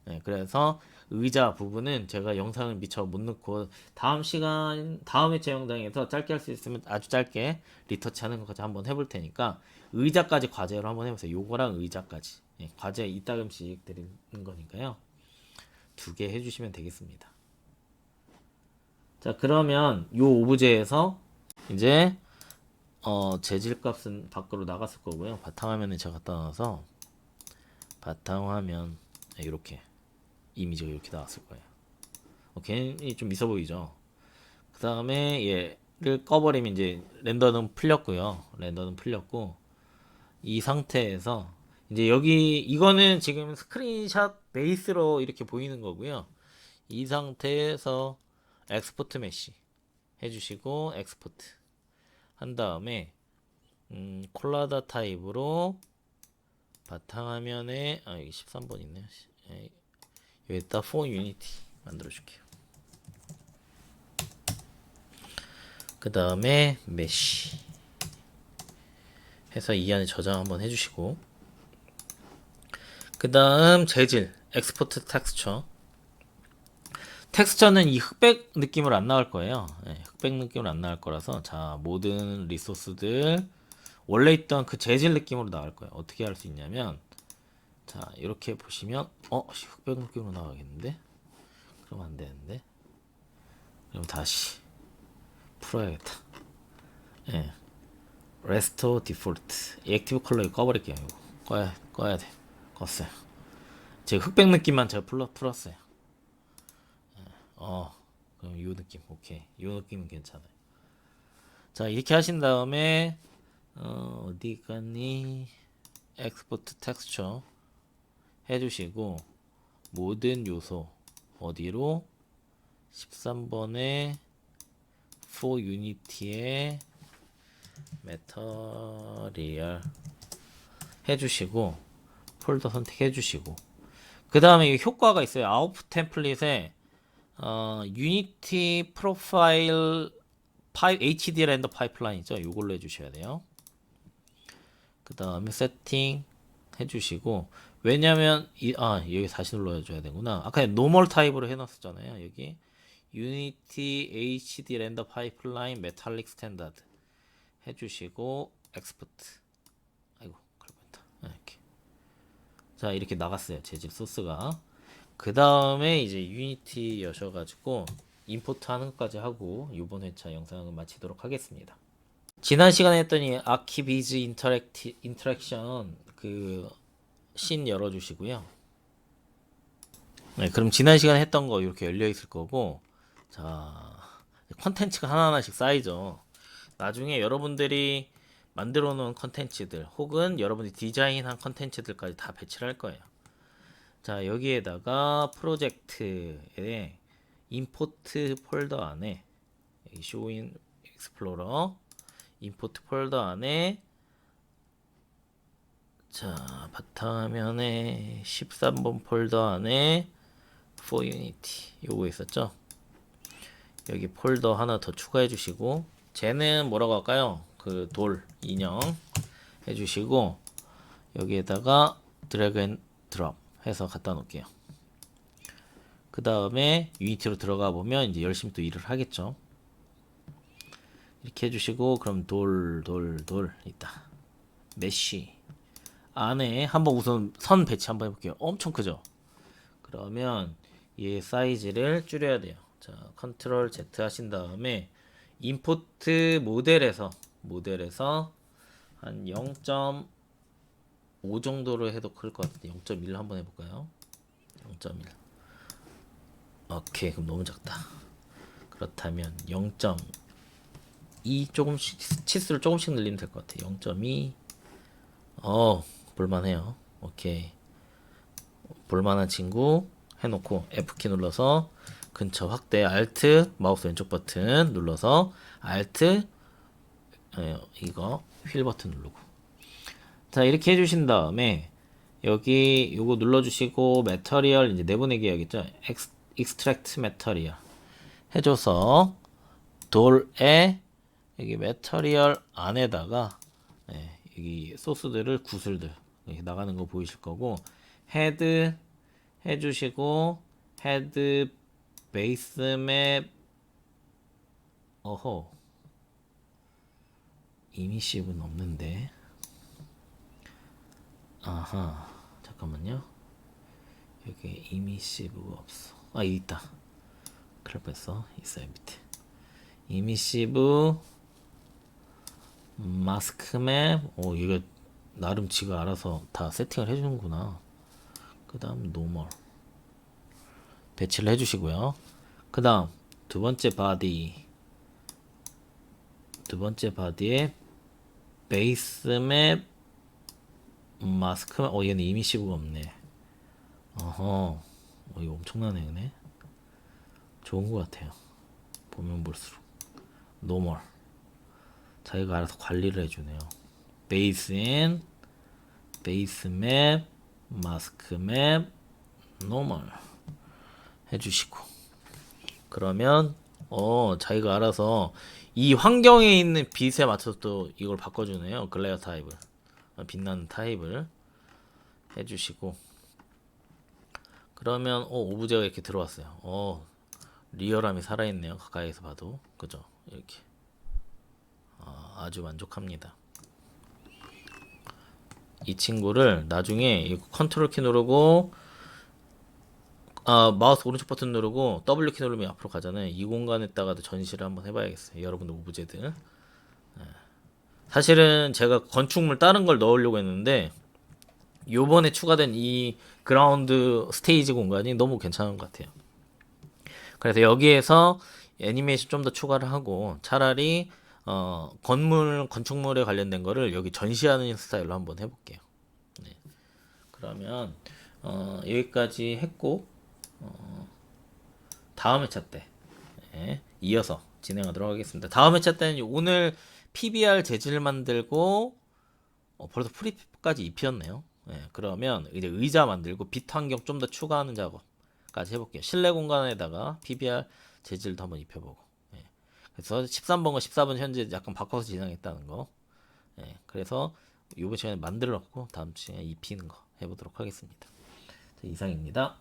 [SPEAKER 1] 네, 그래서 의자 부분은 제가 영상을 미처 못 넣고 다음 회차 영상에서 짧게 할 수 있으면 아주 짧게 리터치 하는 것까지 한번 해볼 테니까 의자까지 과제로 한번 해보세요. 요거랑 의자까지 과제 이따금씩 드리는 거니까요. 2개 해주시면 되겠습니다. 자, 그러면 요 오브제에서 이제 재질 값은 밖으로 나갔을 거고요. 바탕화면에 제가 갖다 놔서 바탕화면 이렇게 이미지가 이렇게 나왔을 거예요. 괜히 좀 있어 보이죠. 그 다음에 얘를 꺼버리면 이제 렌더는 풀렸고요. 렌더는 풀렸고 이 상태에서 이제 여기 이거는 지금 스크린샷 베이스로 이렇게 보이는 거고요. 이 상태에서 엑스포트 메시 해주시고 엑스포트 한 다음에 콜라다 타입으로 바탕화면에 여기 13번 있네요. 여기다 4 유니티 만들어 줄게요. 그 다음에 메시 해서 이 안에 저장 한번 해주시고 그 다음 재질 엑스포트 텍스처는 이 흑백 느낌으로 안 나올 거예요. 흑백 느낌으로 안 나올 거라서 자 모든 리소스들 원래 있던 그 재질 느낌으로 나올 거예요. 어떻게 할 수 있냐면 자 이렇게 보시면 흑백 느낌으로 나가겠는데 그럼 안 되는데 그럼 다시 풀어야겠다. 레스토 디폴트 액티브 컬러 꺼버릴게요. 이거 꺼야 돼. 껐어요. 제가 흑백 느낌만 제가 풀었어요. 그럼 이 느낌 오케이. 이 느낌은 괜찮아요. 자 이렇게 하신 다음에 어디 갔니? 엑스포트 텍스처 해주시고 모든 요소 어디로 13번에 4 유니티의 메터리얼 해주시고 폴더 선택해주시고 그 다음에 효과가 있어요. 아웃풋 템플릿에 유니티 프로파일 HD 렌더 파이프라인이죠. 이걸로 해주셔야 돼요. 그 다음에 세팅 해주시고 왜냐면 여기 다시 눌러줘야 되구나. 아까 노멀 타입으로 해놨었잖아요. 여기 유니티 HD 렌더 파이프라인 메탈릭 스탠다드 해주시고 엑스포트 이렇게 자 이렇게 나갔어요. 재질 소스가. 그 다음에 이제 유니티 여셔가지고 임포트 하는 것까지 하고 이번 회차 영상을 마치도록 하겠습니다. 지난 시간에 했더니 아키비즈 인터랙션 그 씬 열어주시고요. 네, 그럼 지난 시간에 했던 거 이렇게 열려 있을 거고, 자, 컨텐츠가 하나하나씩 쌓이죠. 나중에 여러분들이 만들어 놓은 컨텐츠들 혹은 여러분들이 디자인한 컨텐츠들까지 다 배치를 할 거예요. 자, 여기에다가 프로젝트에 임포트 폴더 안에 여기 쇼인 익스플로러 임포트 폴더 안에 자, 바탕화면에 13번 폴더 안에 for unity 요거 있었죠? 여기 폴더 하나 더 추가해 주시고, 쟤는 뭐라고 할까요? 그 돌 인형 해 주시고, 여기에다가 드래그 앤 드롭 해서 갖다 놓을게요. 그 다음에 유니티로 들어가 보면 이제 열심히 또 일을 하겠죠. 이렇게 해주시고, 그럼 돌 있다. 메쉬 안에 한번 우선 선 배치 한번 해볼게요. 엄청 크죠? 그러면 얘 사이즈를 줄여야 돼요. 자, 컨트롤 Z 하신 다음에 임포트 모델에서 한 0.5 정도로 해도 클 것 같은데 0.1 한번 해볼까요? 0.1. 오케이, 그럼 너무 작다. 그렇다면 0.2 조금씩 치수를 조금씩 늘리면 될 것 같아. 0.2. 볼만해요. 오케이. 볼만한 친구 해놓고 F키 눌러서 근처 확대, Alt 마우스 왼쪽 버튼 눌러서 Alt 이거 휠 버튼 누르고, 자 이렇게 해주신 다음에 여기 요거 눌러주시고 매터리얼 이제 내보내기 해야겠죠. 익스트랙트 매터리얼 해줘서 돌에 여기 매터리얼 안에다가 여기 소스들을 구슬들 이렇게 나가는 거 보이실 거고, 헤드 해주시고 헤드 베이스 맵 이미시브는 없는데, 아하 잠깐만요. 여기 이미시브가 없어. 있다. 큰일 뻔했어. 있어요 밑에. 이미시브 마스크맵. 이거 나름 지가 알아서 다 세팅을 해주는구나. 그 다음 노멀 배치를 해주시고요. 그 다음 두 번째 바디에 베이스맵 마스크맵. 얘는 이미시브가 없네. 이거 엄청나네. 그네 좋은 것 같아요. 보면 볼수록. 노멀 자기가 알아서 관리를 해주네요. 베이스앤 베이스맵 마스크맵 노멀 해주시고, 그러면 자기가 알아서 이 환경에 있는 빛에 맞춰서 또 이걸 바꿔주네요. 글레어 타입을, 빛나는 타입을 해주시고, 그러면 오브제가 이렇게 들어왔어요. 리얼함이 살아있네요. 가까이에서 봐도. 그죠? 이렇게 아주 만족합니다. 이 친구를 나중에 컨트롤 키 누르고 마우스 오른쪽 버튼 누르고 W 키 누르면 앞으로 가잖아요. 이 공간에다가도 전시를 한번 해봐야겠어요. 여러분들 오브제들. 사실은 제가 건축물 다른 걸 넣으려고 했는데 요번에 추가된 이 그라운드 스테이지 공간이 너무 괜찮은 것 같아요. 그래서 여기에서 애니메이션 좀 더 추가를 하고, 차라리 건축물에 관련된 거를 여기 전시하는 스타일로 한번 해볼게요. 네. 그러면 여기까지 했고, 다음 회차 때 이어서 진행하도록 하겠습니다. 다음 회차 때는 오늘 PBR 재질 만들고 벌써 프리까지 입혔네요. 그러면 이제 의자 만들고 빛 환경 좀 더 추가하는 작업까지 해볼게요. 실내 공간에다가 PBR 재질도 한번 입혀보고. 그래서 13번과 14번 현재 약간 바꿔서 진행했다는 거. 그래서 이번 시간에 만들어 놓고 다음 시간에 입히는 거 해보도록 하겠습니다. 자, 이상입니다.